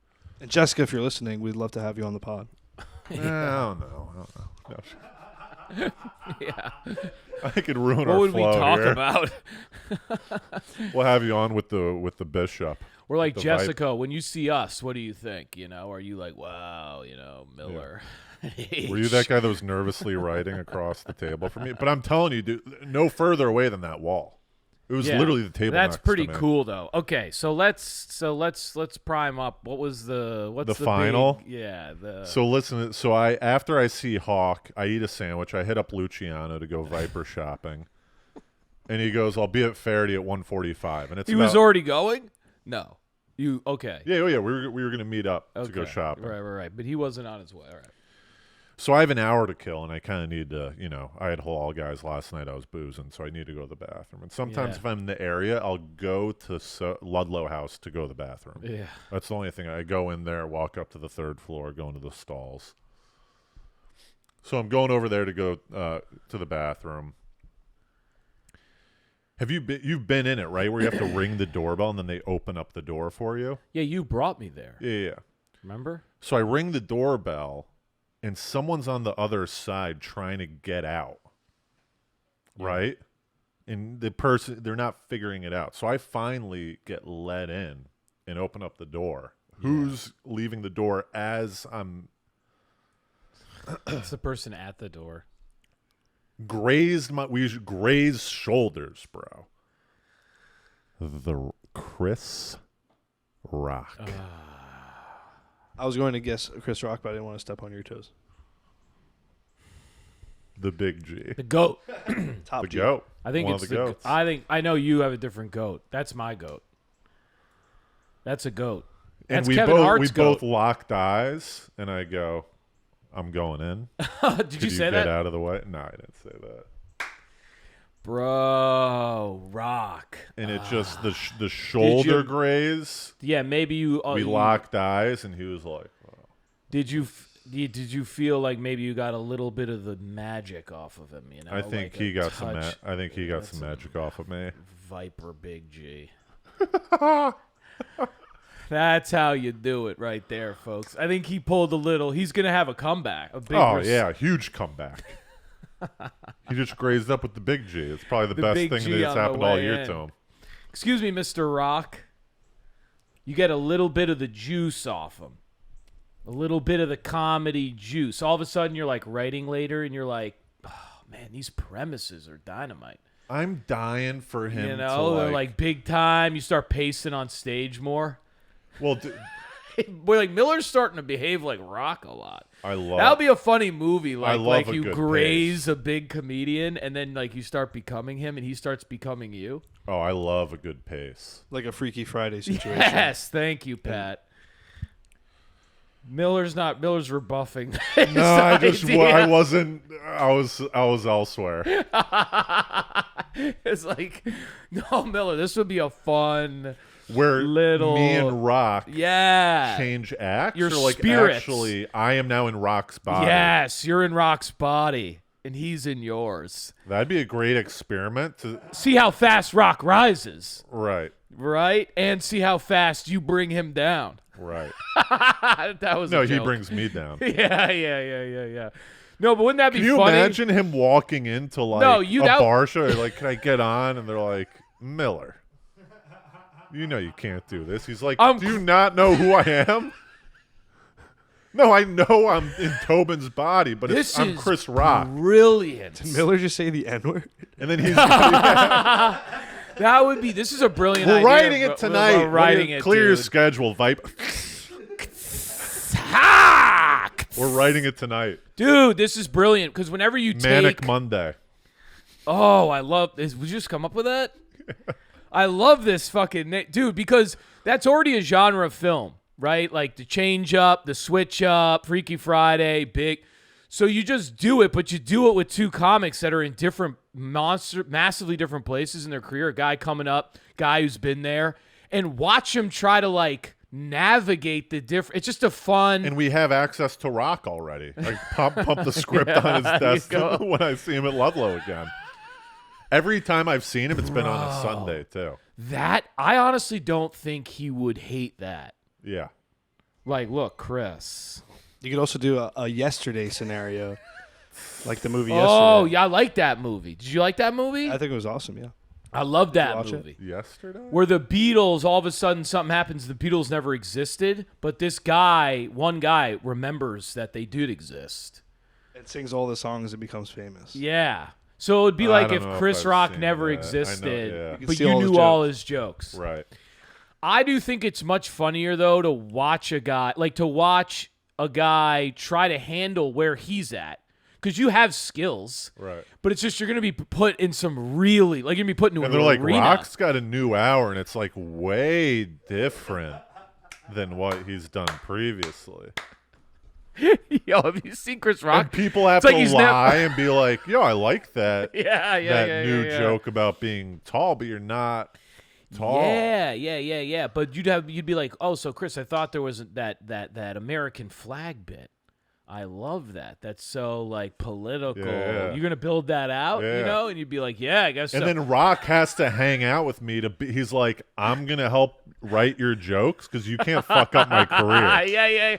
[SPEAKER 3] And Jessica, if you're listening, we'd love to have you on the pod.
[SPEAKER 1] I don't know. No.
[SPEAKER 2] yeah.
[SPEAKER 1] I could ruin
[SPEAKER 2] What
[SPEAKER 1] our
[SPEAKER 2] would we
[SPEAKER 1] flow
[SPEAKER 2] talk
[SPEAKER 1] here.
[SPEAKER 2] about?
[SPEAKER 1] We'll have you on with the bishop.
[SPEAKER 2] We're like,
[SPEAKER 1] The
[SPEAKER 2] Jessica, when you see us, what do you think? Are you like, wow, Miller?
[SPEAKER 1] Were you that guy that was nervously writing across the table for me? But I'm telling you, dude, no further away than that wall. It was
[SPEAKER 2] Yeah.
[SPEAKER 1] literally the table.
[SPEAKER 2] That's
[SPEAKER 1] next
[SPEAKER 2] pretty
[SPEAKER 1] to me.
[SPEAKER 2] cool, though. Okay, so let's prime up. What was what's
[SPEAKER 1] The final?
[SPEAKER 2] big- yeah.
[SPEAKER 1] So listen. So after I see Hawk, I eat a sandwich. I hit up Luciano to go Viper shopping, and he goes, "I'll be at Faraday at 1:45." And it's
[SPEAKER 2] he was already going. No, you okay?
[SPEAKER 1] Yeah. We were gonna meet up to go
[SPEAKER 2] Okay.
[SPEAKER 1] shopping.
[SPEAKER 2] Right. But he wasn't on his way. All right.
[SPEAKER 1] So I have an hour to kill, and I kind of need to, I had Hall guys last night. I was boozing, so I need to go to the bathroom. And sometimes
[SPEAKER 2] Yeah.
[SPEAKER 1] if I'm in the area, I'll go to Ludlow House to go to the bathroom.
[SPEAKER 2] Yeah.
[SPEAKER 1] That's the only thing. I go in there, walk up to the third floor, go into the stalls. So I'm going over there to go to the bathroom. You've been in it, right? Where you have to ring the doorbell, and then they open up the door for you?
[SPEAKER 2] Yeah, you brought me there.
[SPEAKER 1] Yeah.
[SPEAKER 2] Remember?
[SPEAKER 1] So I ring the doorbell, and someone's on the other side trying to get out, right? And the person, they're not figuring it out. So I finally get let in and open up the door. Who's leaving the door as I'm
[SPEAKER 2] It's the person at the door.
[SPEAKER 1] grazed shoulders, bro. The Chris Rock.
[SPEAKER 3] I was going to guess Chris Rock, but I didn't want to step on your toes.
[SPEAKER 1] The Big G.
[SPEAKER 2] The goat.
[SPEAKER 3] Top
[SPEAKER 1] The
[SPEAKER 3] G.
[SPEAKER 1] goat.
[SPEAKER 2] I think
[SPEAKER 1] One
[SPEAKER 2] it's
[SPEAKER 1] of the goats.
[SPEAKER 2] I know you have a different goat. That's my goat. That's a goat.
[SPEAKER 1] And
[SPEAKER 2] That's
[SPEAKER 1] we
[SPEAKER 2] Kevin Hart's
[SPEAKER 1] both
[SPEAKER 2] goat.
[SPEAKER 1] locked eyes, and I go, I'm going in.
[SPEAKER 2] Did
[SPEAKER 1] Could
[SPEAKER 2] you say
[SPEAKER 1] get
[SPEAKER 2] that?
[SPEAKER 1] out of the way? No, I didn't say that.
[SPEAKER 2] Bro, Rock.
[SPEAKER 1] And it just the shoulder graze.
[SPEAKER 2] Yeah, maybe you.
[SPEAKER 1] We locked eyes, and he was like, oh.
[SPEAKER 2] Did you feel like maybe you got a little bit of the magic off of him?
[SPEAKER 1] I think
[SPEAKER 2] like
[SPEAKER 1] he
[SPEAKER 2] a
[SPEAKER 1] got some.
[SPEAKER 2] touch.
[SPEAKER 1] I think he got
[SPEAKER 2] That's
[SPEAKER 1] some
[SPEAKER 2] a
[SPEAKER 1] magic off of me.
[SPEAKER 2] Viper Big G. That's how you do it, right there, folks. I think he pulled a little. He's gonna have a comeback. A big.
[SPEAKER 1] Yeah, huge comeback. He just grazed up with the Big G. It's probably the best
[SPEAKER 2] Big
[SPEAKER 1] thing
[SPEAKER 2] G
[SPEAKER 1] that's
[SPEAKER 2] on the
[SPEAKER 1] happened all
[SPEAKER 2] way
[SPEAKER 1] year
[SPEAKER 2] in.
[SPEAKER 1] to him.
[SPEAKER 2] Excuse me, Mr. Rock. You get a little bit of the juice off him. A little bit of the comedy juice. All of a sudden, you're like writing later, and you're like, oh, man, these premises are dynamite.
[SPEAKER 1] I'm dying for him.
[SPEAKER 2] They're like big time. You start pacing on stage more.
[SPEAKER 1] Well,
[SPEAKER 2] Boy, like Miller's starting to behave like Rock a lot.
[SPEAKER 1] I love.
[SPEAKER 2] That'll be a funny movie.
[SPEAKER 1] I love
[SPEAKER 2] Like
[SPEAKER 1] a
[SPEAKER 2] you
[SPEAKER 1] good
[SPEAKER 2] graze
[SPEAKER 1] pace.
[SPEAKER 2] a big comedian, and then like you start becoming him, and he starts becoming you.
[SPEAKER 1] Oh, I love a good pace.
[SPEAKER 3] Like a Freaky Friday situation.
[SPEAKER 2] Yes, thank you, Pat. Miller's rebuffing.
[SPEAKER 1] No, I
[SPEAKER 2] idea.
[SPEAKER 1] wasn't. I was elsewhere.
[SPEAKER 2] It's like, no, Miller. This would be a fun.
[SPEAKER 1] Where
[SPEAKER 2] Little-
[SPEAKER 1] me and Rock
[SPEAKER 2] Yeah.
[SPEAKER 1] change acts,
[SPEAKER 2] Your
[SPEAKER 1] or like
[SPEAKER 2] spirits.
[SPEAKER 1] actually, I am now in Rock's body.
[SPEAKER 2] Yes, you're in Rock's body, and he's in yours.
[SPEAKER 1] That'd be a great experiment to
[SPEAKER 2] See how fast Rock rises,
[SPEAKER 1] right,
[SPEAKER 2] right? And see how fast you bring him down.
[SPEAKER 1] right.
[SPEAKER 2] That was
[SPEAKER 1] No,
[SPEAKER 2] a
[SPEAKER 1] he
[SPEAKER 2] joke.
[SPEAKER 1] brings me down.
[SPEAKER 2] Yeah. No, but wouldn't that be
[SPEAKER 1] Can you
[SPEAKER 2] funny?
[SPEAKER 1] imagine him walking into like a bar show? Like, can I get on? And they're like, Miller, you know you can't do this. He's like, do you not know who I am? No, I know I'm in Tobin's body, but I'm Chris Rock.
[SPEAKER 2] Brilliant.
[SPEAKER 3] Did Miller just say the N-word?
[SPEAKER 1] And then he's
[SPEAKER 2] That would be. This is a brilliant
[SPEAKER 1] We're
[SPEAKER 2] idea.
[SPEAKER 1] writing it tonight.
[SPEAKER 2] We're writing it.
[SPEAKER 1] Clear your
[SPEAKER 2] dude.
[SPEAKER 1] schedule, Viper.
[SPEAKER 2] Ha!
[SPEAKER 1] We're writing it tonight.
[SPEAKER 2] Dude, this is brilliant because whenever you
[SPEAKER 1] Manic
[SPEAKER 2] take.
[SPEAKER 1] Monday.
[SPEAKER 2] Oh, I love this. Would you just come up with that? I love this fucking dude because that's already a genre of film, right? Like the change up, the switch up, Freaky Friday, big. So you just do it, but you do it with two comics that are in different massively different places in their career. A guy coming up, guy who's been there, and watch him try to like navigate the different. It's just a fun.
[SPEAKER 1] And we have access to Rock already. I pump the script on his desk when I see him at Ludlow again. Every time I've seen him, it's been on a Sunday too.
[SPEAKER 2] That I honestly don't think he would hate that.
[SPEAKER 1] Yeah.
[SPEAKER 2] Like, look, Chris.
[SPEAKER 3] You could also do a yesterday scenario, like the movie
[SPEAKER 2] Oh,
[SPEAKER 3] Yesterday.
[SPEAKER 2] yeah, I like that movie. Did you like that movie?
[SPEAKER 3] I think it was awesome. Yeah.
[SPEAKER 2] I love that
[SPEAKER 3] watch it?
[SPEAKER 2] movie.
[SPEAKER 1] Yesterday?
[SPEAKER 2] Where the Beatles, all of a sudden something happens, the Beatles never existed, but this guy, one guy, remembers that they did exist.
[SPEAKER 3] It sings all the songs and becomes famous.
[SPEAKER 2] Yeah. So it would be
[SPEAKER 1] I
[SPEAKER 2] like
[SPEAKER 1] don't
[SPEAKER 2] if
[SPEAKER 1] know if
[SPEAKER 2] Chris
[SPEAKER 1] I've
[SPEAKER 2] Rock
[SPEAKER 1] seen
[SPEAKER 2] never
[SPEAKER 1] that.
[SPEAKER 2] existed,
[SPEAKER 1] I know, yeah.
[SPEAKER 3] You
[SPEAKER 2] but
[SPEAKER 3] steal
[SPEAKER 2] you
[SPEAKER 3] all his
[SPEAKER 2] knew all
[SPEAKER 3] jokes.
[SPEAKER 2] his jokes.
[SPEAKER 1] Right.
[SPEAKER 2] I do think it's much funnier, though, to watch a guy try to handle where he's at. Because you have skills.
[SPEAKER 1] Right.
[SPEAKER 2] But it's just you're going to be put in some really, like you're going to be put into
[SPEAKER 1] And
[SPEAKER 2] an
[SPEAKER 1] they're like,
[SPEAKER 2] arena.
[SPEAKER 1] Rock's got a new hour, and it's like way different than what he's done previously.
[SPEAKER 2] Yo, have you seen Chris Rock?
[SPEAKER 1] And people have
[SPEAKER 2] It's like
[SPEAKER 1] to
[SPEAKER 2] he's
[SPEAKER 1] lie and be like, yo, I like that.
[SPEAKER 2] Yeah,
[SPEAKER 1] New joke about being tall, but you're not tall.
[SPEAKER 2] Yeah. But you'd be like, oh, so Chris, I thought there was that American flag bit. I love that. That's so like political.
[SPEAKER 1] Yeah.
[SPEAKER 2] You're gonna build that out,
[SPEAKER 1] Yeah.
[SPEAKER 2] you know, and you'd be like, yeah, I guess.
[SPEAKER 1] And
[SPEAKER 2] so.
[SPEAKER 1] then Rock has to hang out with me to be. He's like, I'm gonna help write your jokes because you can't fuck up my career.
[SPEAKER 2] yeah.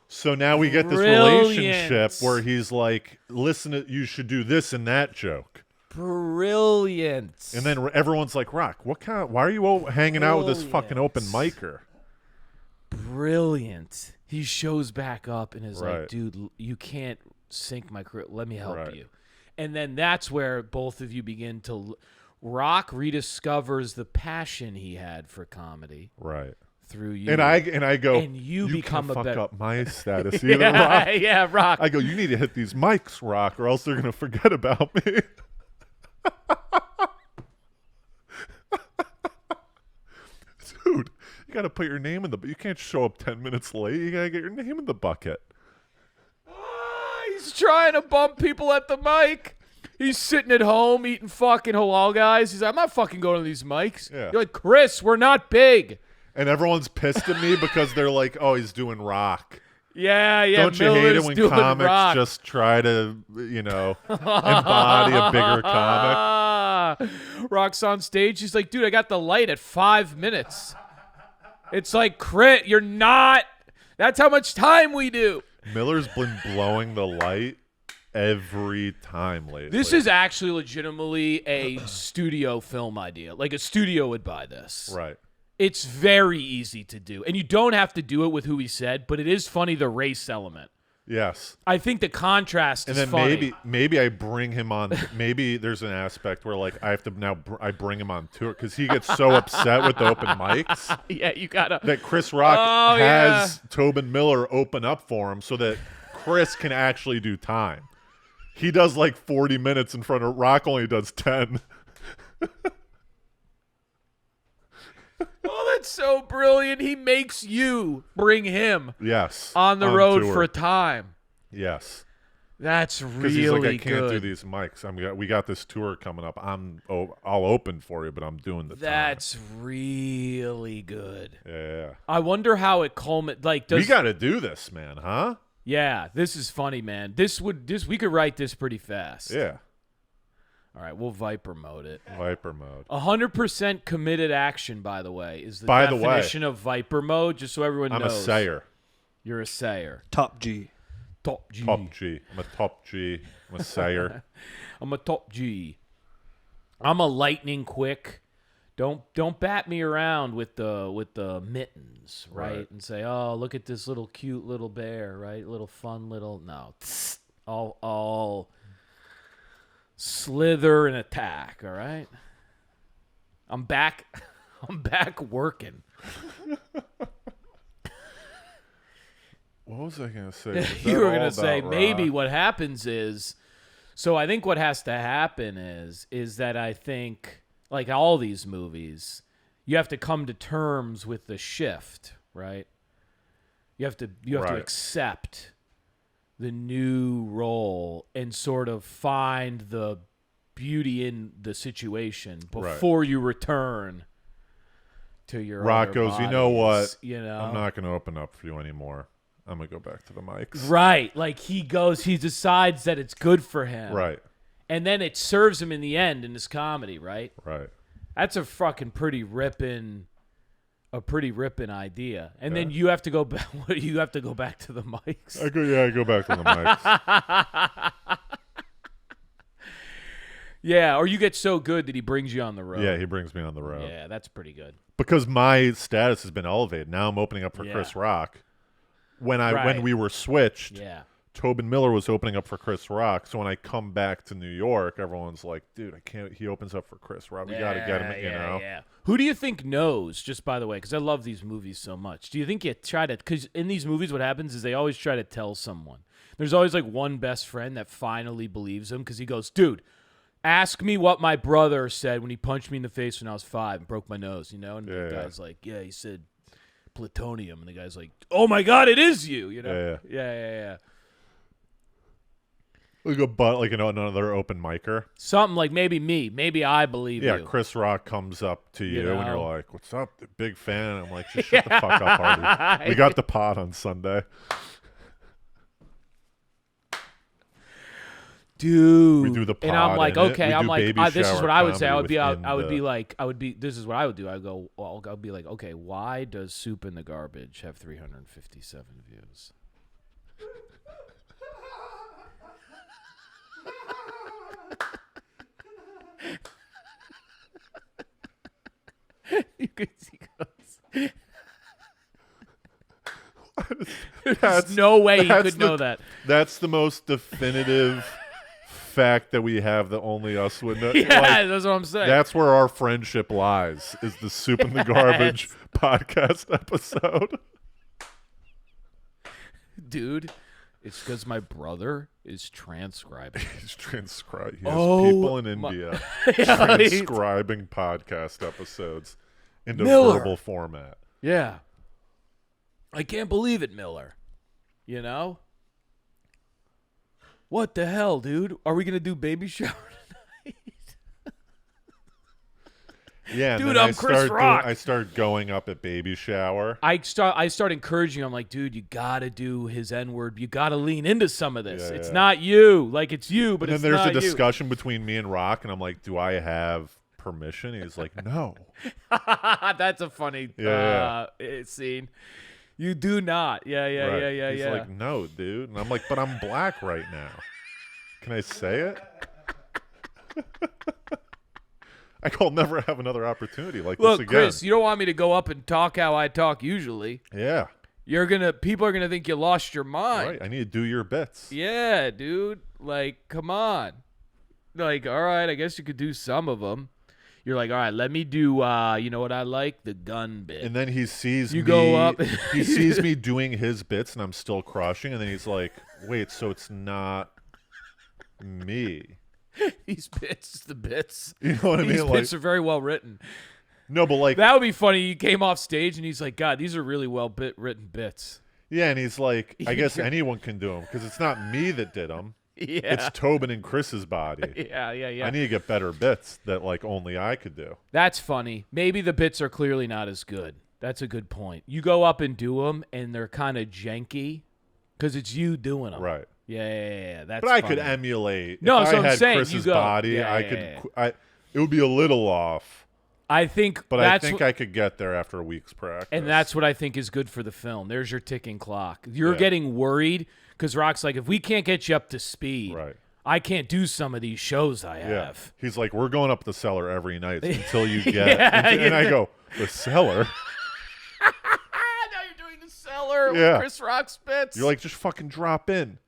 [SPEAKER 1] So now we get this
[SPEAKER 2] Brilliant.
[SPEAKER 1] relationship where he's like, listen, you should do this and that joke.
[SPEAKER 2] Brilliant.
[SPEAKER 1] And then everyone's like, Rock, why are you hanging out with this fucking open micer?
[SPEAKER 2] Brilliant. He shows back up and is like,
[SPEAKER 1] Right.
[SPEAKER 2] dude, you can't sink my career. Let me help
[SPEAKER 1] Right.
[SPEAKER 2] you. And then that's where both of you begin to. Rock rediscovers the passion he had for comedy
[SPEAKER 1] Right.
[SPEAKER 2] through you.
[SPEAKER 1] And I go,
[SPEAKER 2] And you become
[SPEAKER 1] can't
[SPEAKER 2] a
[SPEAKER 1] fuck
[SPEAKER 2] better-
[SPEAKER 1] up my status either, Rock.
[SPEAKER 2] yeah, Rock.
[SPEAKER 1] I go, you need to hit these mics, Rock, or else they're gonna forget about me. Dude, you gotta put your name in the. You can't show up 10 minutes late. You gotta get your name in the bucket.
[SPEAKER 2] He's trying to bump people at the mic. He's sitting at home eating fucking halal guys. He's like, I'm not fucking going to these mics.
[SPEAKER 1] Yeah.
[SPEAKER 2] You're like, Chris, we're not big.
[SPEAKER 1] And everyone's pissed at me because they're like, "Oh, he's doing Rock."
[SPEAKER 2] Yeah.
[SPEAKER 1] Don't you hate it
[SPEAKER 2] Miller's
[SPEAKER 1] when
[SPEAKER 2] doing
[SPEAKER 1] comics
[SPEAKER 2] Rock.
[SPEAKER 1] just try to, embody a bigger comic?
[SPEAKER 2] Rock's on stage. He's like, dude, I got the light at 5 minutes. It's like, crit, you're not. That's how much time we do.
[SPEAKER 1] Miller's been blowing the light every time lately.
[SPEAKER 2] This is actually legitimately a studio film idea. Like a studio would buy this.
[SPEAKER 1] right.
[SPEAKER 2] It's very easy to do. And you don't have to do it with who he said, but it is funny, the race element.
[SPEAKER 1] Yes.
[SPEAKER 2] I think the contrast
[SPEAKER 1] And
[SPEAKER 2] is
[SPEAKER 1] then
[SPEAKER 2] funny.
[SPEAKER 1] maybe I bring him on. Maybe there's an aspect where like I have to now I bring him on tour because he gets so upset with the open mics
[SPEAKER 2] Yeah, you gotta.
[SPEAKER 1] that Chris Rock
[SPEAKER 2] Oh,
[SPEAKER 1] has Tobin Miller open up for him so that Chris can actually do time. He does like 40 minutes in front of Rock. Only does 10.
[SPEAKER 2] Oh, that's so brilliant. He makes you bring him
[SPEAKER 1] Yes.
[SPEAKER 2] on the road
[SPEAKER 1] tour.
[SPEAKER 2] for time.
[SPEAKER 1] Yes.
[SPEAKER 2] That's
[SPEAKER 1] Because
[SPEAKER 2] really
[SPEAKER 1] he's like, I can't do
[SPEAKER 2] good.
[SPEAKER 1] these mics. We got this tour coming up. I'll open for you, but I'm doing the time.
[SPEAKER 2] That's really good.
[SPEAKER 1] Yeah.
[SPEAKER 2] I wonder how it culminates. Like,
[SPEAKER 1] We got to do this, man, huh?
[SPEAKER 2] Yeah, this is funny, man. We could write this pretty fast.
[SPEAKER 1] Yeah.
[SPEAKER 2] All right, we'll Viper mode it.
[SPEAKER 1] Viper mode.
[SPEAKER 2] 100% committed action, by the way, is the
[SPEAKER 1] By the way,
[SPEAKER 2] definition of Viper mode, just so everyone
[SPEAKER 1] I'm
[SPEAKER 2] knows.
[SPEAKER 1] a sayer.
[SPEAKER 2] You're a sayer.
[SPEAKER 3] Top G.
[SPEAKER 2] Top G.
[SPEAKER 1] Top G. I'm a top G. I'm a sayer.
[SPEAKER 2] I'm a top G. I'm a lightning quick. Don't bat me around with the mittens, right? And say, oh, look at this little cute little bear, right? Little fun little no. All slither and attack, all right? I'm back. I'm back working.
[SPEAKER 1] What was I going to say? Was
[SPEAKER 2] You
[SPEAKER 1] that
[SPEAKER 2] were
[SPEAKER 1] all
[SPEAKER 2] going to say
[SPEAKER 1] about
[SPEAKER 2] maybe
[SPEAKER 1] Rock?
[SPEAKER 2] what happens is, so I think what has to happen is that I think, like all these movies, you have to come to terms with the shift, right? You have to
[SPEAKER 1] Right.
[SPEAKER 2] accept the new role and sort of find the beauty in the situation before you return to your
[SPEAKER 1] Rock
[SPEAKER 2] other
[SPEAKER 1] goes, you know what?
[SPEAKER 2] bodies, you know?
[SPEAKER 1] I'm not going to open up for you anymore. I'm going to go back to the mics.
[SPEAKER 2] Right. Like he decides that it's good for him.
[SPEAKER 1] Right.
[SPEAKER 2] And then it serves him in the end in his comedy, right?
[SPEAKER 1] Right.
[SPEAKER 2] That's a fucking pretty ripping idea. And then you have to go back you have to go back to the mics.
[SPEAKER 1] I go back to the mics.
[SPEAKER 2] Yeah, or you get so good that he brings you on the road.
[SPEAKER 1] Yeah, he brings me on the road.
[SPEAKER 2] Yeah, that's pretty good.
[SPEAKER 1] Because my status has been elevated. Now I'm opening up for Chris Rock. When we were switched,
[SPEAKER 2] Yeah.
[SPEAKER 1] Tobin Miller was opening up for Chris Rock. So when I come back to New York, everyone's like, dude, I can't. He opens up for Chris Rock. We got to get him, you know?
[SPEAKER 2] Yeah. Who do you think knows, just by the way, because I love these movies so much. Do you think you try to, because in these movies what happens is they always try to tell someone. There's always like one best friend that finally believes him because he goes, dude, ask me what my brother said when he punched me in the face when I was 5 and broke my nose, you know? And the guy's like, yeah, he said plutonium. And the guy's like, oh my God, it is you, you know? Yeah.
[SPEAKER 1] Like another open micer.
[SPEAKER 2] Something like maybe me. Maybe I believe you.
[SPEAKER 1] Yeah, Chris Rock comes up to you,
[SPEAKER 2] know?
[SPEAKER 1] and you're like, what's up? Big fan. And I'm like, just shut the fuck up, Hardy. We got the pod on Sunday.
[SPEAKER 2] Dude,
[SPEAKER 1] We do the pod
[SPEAKER 2] and I'm like,
[SPEAKER 1] in it.
[SPEAKER 2] okay,
[SPEAKER 1] We
[SPEAKER 2] I'm
[SPEAKER 1] do
[SPEAKER 2] like,
[SPEAKER 1] baby
[SPEAKER 2] this is
[SPEAKER 1] shower
[SPEAKER 2] what I would say. I would be,
[SPEAKER 1] comedy
[SPEAKER 2] this is what I would do. I go, well, I'll be like, okay, why does Soup in the Garbage have 357 views? You could see goes. There's no way you could know that.
[SPEAKER 1] That's the most definitive fact that we have that only us would know.
[SPEAKER 2] Yeah,
[SPEAKER 1] Like,
[SPEAKER 2] that's what I'm saying.
[SPEAKER 1] that's where our friendship lies, is the Soup in the Garbage podcast episode.
[SPEAKER 2] Dude, it's because my brother is transcribing.
[SPEAKER 1] He's transcribing. He has
[SPEAKER 2] Oh,
[SPEAKER 1] people in India transcribing podcast episodes into
[SPEAKER 2] Miller.
[SPEAKER 1] verbal format.
[SPEAKER 2] Yeah. I can't believe it, Miller. You know? What the hell, dude? Are we going to do baby shower tonight?
[SPEAKER 1] Yeah, and
[SPEAKER 2] Dude,
[SPEAKER 1] then
[SPEAKER 2] I'm Chris Rock.
[SPEAKER 1] I start going up at baby shower.
[SPEAKER 2] I start encouraging him. I'm like, dude, you got to do his N-word. You got to lean into some of this.
[SPEAKER 1] Yeah,
[SPEAKER 2] it's
[SPEAKER 1] yeah.
[SPEAKER 2] not you. Like, it's you, but
[SPEAKER 1] And
[SPEAKER 2] it's
[SPEAKER 1] then there's
[SPEAKER 2] not
[SPEAKER 1] a discussion between me and Rock, and I'm like, do I have permission? He's like, no.
[SPEAKER 2] you. That's a funny scene. You do not. Yeah.
[SPEAKER 1] Right. He's like, no, dude. And I'm like, but I'm black right now. Can I say it? I'll never have another opportunity like this
[SPEAKER 2] Look,
[SPEAKER 1] again.
[SPEAKER 2] Chris, you don't want me to go up and talk how I talk usually.
[SPEAKER 1] Yeah.
[SPEAKER 2] People are gonna think you lost your mind.
[SPEAKER 1] Right. I need to do your bits.
[SPEAKER 2] Yeah, dude. Like, come on. Like, all right, I guess you could do some of them. You're like, all right, let me do. You know what I like? The gun bit.
[SPEAKER 1] And then he sees
[SPEAKER 2] You
[SPEAKER 1] me.
[SPEAKER 2] go up.
[SPEAKER 1] He sees me doing his bits, and I'm still crushing. And then he's like, wait, so it's not me.
[SPEAKER 2] These bits, the bits.
[SPEAKER 1] You know what I mean?
[SPEAKER 2] These
[SPEAKER 1] Like,
[SPEAKER 2] bits are very well written.
[SPEAKER 1] no, but like,
[SPEAKER 2] That would be funny. He came off stage and he's like, God, these are really well written bits.
[SPEAKER 1] yeah, and he's like, I guess anyone can do them because it's not me that did them.
[SPEAKER 2] Yeah.
[SPEAKER 1] It's Tobin and Chris's body.
[SPEAKER 2] Yeah.
[SPEAKER 1] I need to get better bits that like only I could do.
[SPEAKER 2] That's funny. Maybe the bits are clearly not as good. That's a good point. You go up and do them, and they're kind of janky because it's you doing them.
[SPEAKER 1] Right.
[SPEAKER 2] Yeah. That's.
[SPEAKER 1] But I
[SPEAKER 2] funny.
[SPEAKER 1] could emulate.
[SPEAKER 2] No,
[SPEAKER 1] if
[SPEAKER 2] so
[SPEAKER 1] I
[SPEAKER 2] I'm
[SPEAKER 1] had
[SPEAKER 2] saying,
[SPEAKER 1] Chris's
[SPEAKER 2] you go.
[SPEAKER 1] body,
[SPEAKER 2] Yeah,
[SPEAKER 1] I
[SPEAKER 2] yeah,
[SPEAKER 1] could.
[SPEAKER 2] yeah.
[SPEAKER 1] It would be a little off,
[SPEAKER 2] I think.
[SPEAKER 1] but I think I could get there after a week's practice.
[SPEAKER 2] And that's what I think is good for the film. There's your ticking clock. You're
[SPEAKER 1] Yeah.
[SPEAKER 2] getting worried because Rock's like, if we can't get you up to speed,
[SPEAKER 1] right.
[SPEAKER 2] I can't do some of these shows I
[SPEAKER 1] Yeah.
[SPEAKER 2] have.
[SPEAKER 1] He's like, we're going up the cellar every night until you get.
[SPEAKER 2] Yeah,
[SPEAKER 1] and I go, the cellar.
[SPEAKER 2] Now you're doing the cellar
[SPEAKER 1] Yeah.
[SPEAKER 2] with Chris Rock spits.
[SPEAKER 1] You're like, just fucking drop in.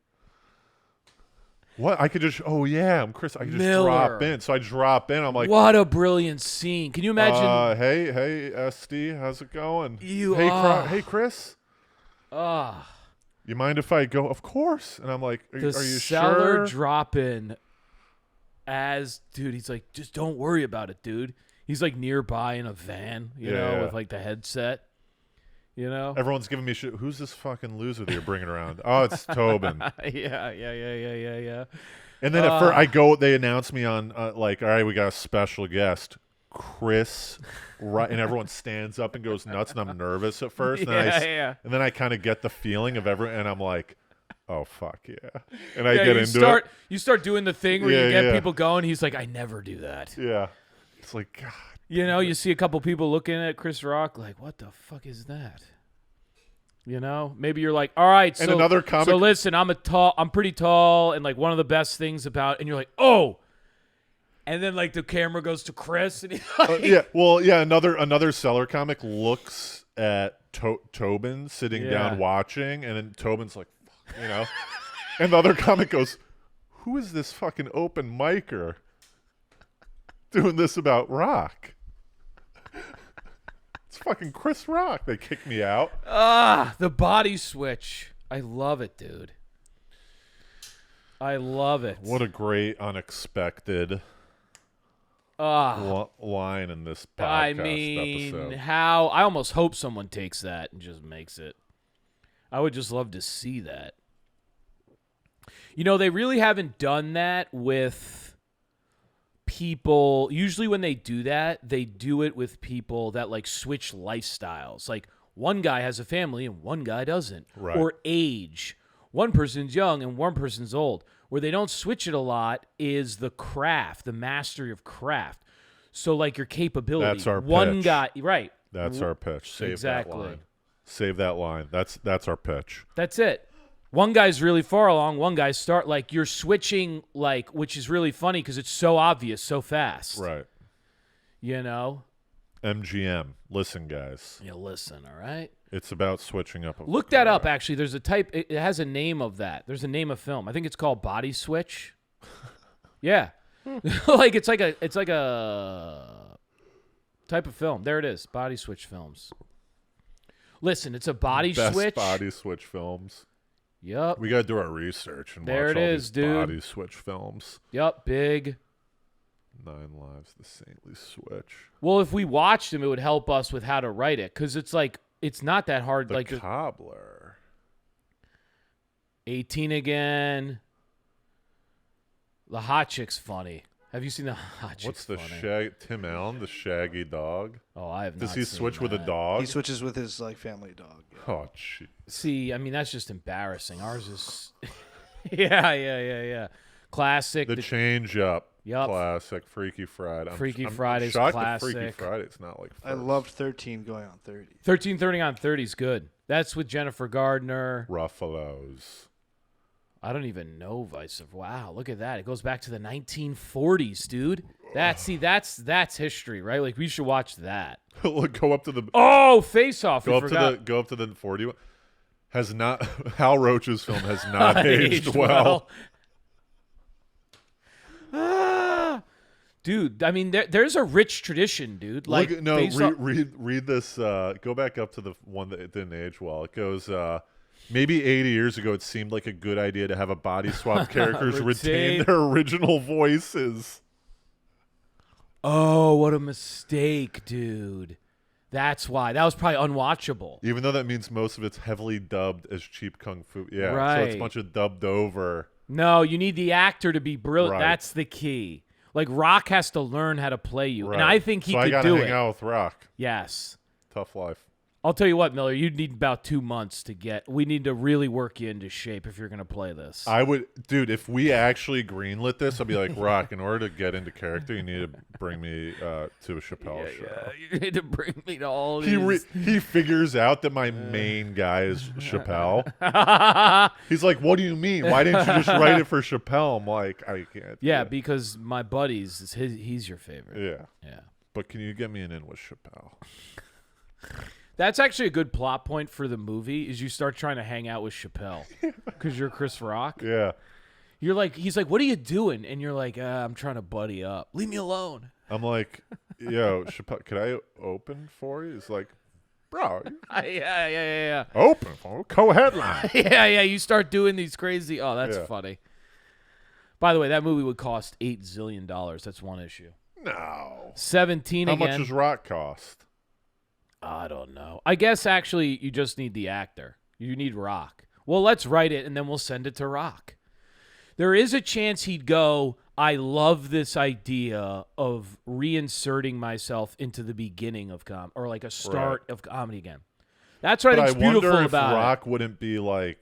[SPEAKER 1] What? I could just, oh yeah, I'm Chris. I could just
[SPEAKER 2] Miller.
[SPEAKER 1] drop in. So I drop in. I'm like,
[SPEAKER 2] what a brilliant scene. Can you imagine?
[SPEAKER 1] Hey, SD, how's it going?
[SPEAKER 2] You
[SPEAKER 1] hey,
[SPEAKER 2] are.
[SPEAKER 1] Hey, Chris.
[SPEAKER 2] Ah.
[SPEAKER 1] You mind if I go? Of course. And I'm like, are you
[SPEAKER 2] seller
[SPEAKER 1] sure?
[SPEAKER 2] drop in dude, he's like, just don't worry about it, dude. He's like nearby in a van, you know, with like the headset, you know.
[SPEAKER 1] Everyone's giving me shit. Who's this fucking loser that you're bringing around? Oh, it's Tobin.
[SPEAKER 2] yeah.
[SPEAKER 1] And then at first I go, they announce me on like, all right, we got a special guest, Chris. Right, and everyone stands up and goes nuts, and I'm nervous at first. And and then I kind of get the feeling of everyone, and I'm like, oh fuck yeah, and I get into it.
[SPEAKER 2] You start doing the thing where you get people going. He's like, I never do that.
[SPEAKER 1] Yeah, it's like, God.
[SPEAKER 2] You know, you see a couple people looking at Chris Rock like, what the fuck is that? You know, maybe you're like, all right,
[SPEAKER 1] and another comic.
[SPEAKER 2] So listen, I'm pretty tall, and like one of the best things about, and you're like, oh. And then, like, the camera goes to Chris, and he's like,
[SPEAKER 1] Another seller comic looks at Tobin sitting down watching, and then Tobin's like, you know, and the other comic goes, "Who is this fucking open micer doing this about Rock?" It's fucking Chris Rock. They kicked me out.
[SPEAKER 2] The body switch. I love it, dude. I love it.
[SPEAKER 1] What a great unexpected. Line in this podcast episode.
[SPEAKER 2] I almost hope someone takes that and just makes it. I would just love to see that. You know, they really haven't done that with people. Usually when they do that, they do it with people that like switch lifestyles. Like one guy has a family and one guy doesn't.
[SPEAKER 1] Right.
[SPEAKER 2] Or age. One person's young and one person's old. Where they don't switch it a lot is the craft, the mastery of craft. So, like, your capability.
[SPEAKER 1] That's our
[SPEAKER 2] one
[SPEAKER 1] pitch.
[SPEAKER 2] guy, right?
[SPEAKER 1] That's our pitch. Save that
[SPEAKER 2] exactly.
[SPEAKER 1] line. Save that line. That's our pitch.
[SPEAKER 2] That's it. One guy's really far along. One guy's start like you're switching, like, which is really funny because it's so obvious, so fast.
[SPEAKER 1] Right.
[SPEAKER 2] You know.
[SPEAKER 1] MGM. Listen, guys.
[SPEAKER 2] You listen, all right.
[SPEAKER 1] It's about switching up.
[SPEAKER 2] Look that up. Actually, there's a type. It has a name of that. There's a name of film. I think it's called Body Switch. Yeah, like it's like a type of film. There it is. Body Switch films. Listen, it's a body
[SPEAKER 1] Best
[SPEAKER 2] switch.
[SPEAKER 1] Body Switch films.
[SPEAKER 2] Yep.
[SPEAKER 1] We gotta do our research and
[SPEAKER 2] there
[SPEAKER 1] watch
[SPEAKER 2] it
[SPEAKER 1] all
[SPEAKER 2] is,
[SPEAKER 1] these
[SPEAKER 2] dude.
[SPEAKER 1] Body Switch films.
[SPEAKER 2] Yep. Big.
[SPEAKER 1] 9 Lives, The Saintly Switch.
[SPEAKER 2] Well, if we watched them, it would help us with how to write it because it's like it's not that hard.
[SPEAKER 1] The
[SPEAKER 2] like
[SPEAKER 1] Cobbler.
[SPEAKER 2] 18 again. The hot chick's funny. Have you seen the hot chick's
[SPEAKER 1] What's the
[SPEAKER 2] funny?
[SPEAKER 1] Tim Allen, the shaggy dog?
[SPEAKER 2] Oh, I have not
[SPEAKER 1] Does he
[SPEAKER 2] seen
[SPEAKER 1] switch with a
[SPEAKER 2] that.
[SPEAKER 1] dog?
[SPEAKER 3] He switches with his like family dog. Yeah.
[SPEAKER 1] Oh, gee.
[SPEAKER 2] See, I mean, that's just embarrassing. Ours is, yeah. Classic.
[SPEAKER 1] The Change Up.
[SPEAKER 2] Yup.
[SPEAKER 1] Classic. Freaky Friday.
[SPEAKER 2] Freaky
[SPEAKER 1] I'm
[SPEAKER 2] Friday's
[SPEAKER 1] shocked
[SPEAKER 2] classic.
[SPEAKER 1] that Freaky Friday's not like
[SPEAKER 3] I
[SPEAKER 1] first.
[SPEAKER 3] loved 13 going on 30.
[SPEAKER 2] 1330 on 30 is good. That's with Jennifer Gardner.
[SPEAKER 1] Ruffalos.
[SPEAKER 2] I don't even know Vice of. Wow, look at that. It goes back to the 1940s, dude. That's history, right? Like we should watch that.
[SPEAKER 1] Look, go up to the
[SPEAKER 2] Face Off.
[SPEAKER 1] go up to the 40 one. Has not Hal Roach's film has not aged well.
[SPEAKER 2] Dude, I mean, there's a rich tradition, dude. Like,
[SPEAKER 1] read this. Go back up to the one that didn't age well. It goes, maybe 80 years ago, it seemed like a good idea to have a body swap characters retain their original voices.
[SPEAKER 2] Oh, what a mistake, dude. That's why. That was probably unwatchable.
[SPEAKER 1] Even though that means most of it's heavily dubbed as cheap kung fu. Yeah,
[SPEAKER 2] right.
[SPEAKER 1] So it's a bunch of dubbed over.
[SPEAKER 2] No, you need the actor to be brilliant.
[SPEAKER 1] Right.
[SPEAKER 2] That's the key. Like, Rock has to learn how to play you.
[SPEAKER 1] Right.
[SPEAKER 2] And I think he
[SPEAKER 1] so
[SPEAKER 2] could
[SPEAKER 1] I gotta
[SPEAKER 2] do
[SPEAKER 1] hang
[SPEAKER 2] it.
[SPEAKER 1] out with Rock.
[SPEAKER 2] Yes.
[SPEAKER 1] Tough life.
[SPEAKER 2] I'll tell you what, Miller, you'd need about 2 months to get. We need to really work you into shape if you're going to play this.
[SPEAKER 1] I would, dude. If we actually greenlit this, I'd be like, Rock. In order to get into character, you need to bring me to a Chappelle show.
[SPEAKER 2] Yeah, you need to bring me to all these.
[SPEAKER 1] He figures out that my main guy is Chappelle. He's like, "What do you mean? Why didn't you just write it for Chappelle?" I'm like, "I can't."
[SPEAKER 2] Yeah, because my buddies, he's your favorite.
[SPEAKER 1] Yeah. But can you get me an in with Chappelle?
[SPEAKER 2] That's actually a good plot point for the movie. Is you start trying to hang out with Chappelle because you're Chris Rock.
[SPEAKER 1] Yeah.
[SPEAKER 2] You're like, he's like, what are you doing? And you're like, I'm trying to buddy up. Leave me alone.
[SPEAKER 1] I'm like, yo, Chappelle, could I open for you? He's like, bro,
[SPEAKER 2] Yeah.
[SPEAKER 1] open for co-headline.
[SPEAKER 2] yeah. You start doing these crazy. Oh, that's
[SPEAKER 1] Yeah.
[SPEAKER 2] funny. By the way, that movie would cost $8 zillion. That's one issue.
[SPEAKER 1] No.
[SPEAKER 2] 17
[SPEAKER 1] How
[SPEAKER 2] again.
[SPEAKER 1] much does Rock cost?
[SPEAKER 2] I don't know. I guess actually you just need the actor. You need Rock. Well, let's write it and then we'll send it to Rock. There is a chance he'd go, I love this idea of reinserting myself into the beginning of or like a start of comedy again. That's what I think's beautiful
[SPEAKER 1] wonder if
[SPEAKER 2] about
[SPEAKER 1] Rock
[SPEAKER 2] it.
[SPEAKER 1] wouldn't be like,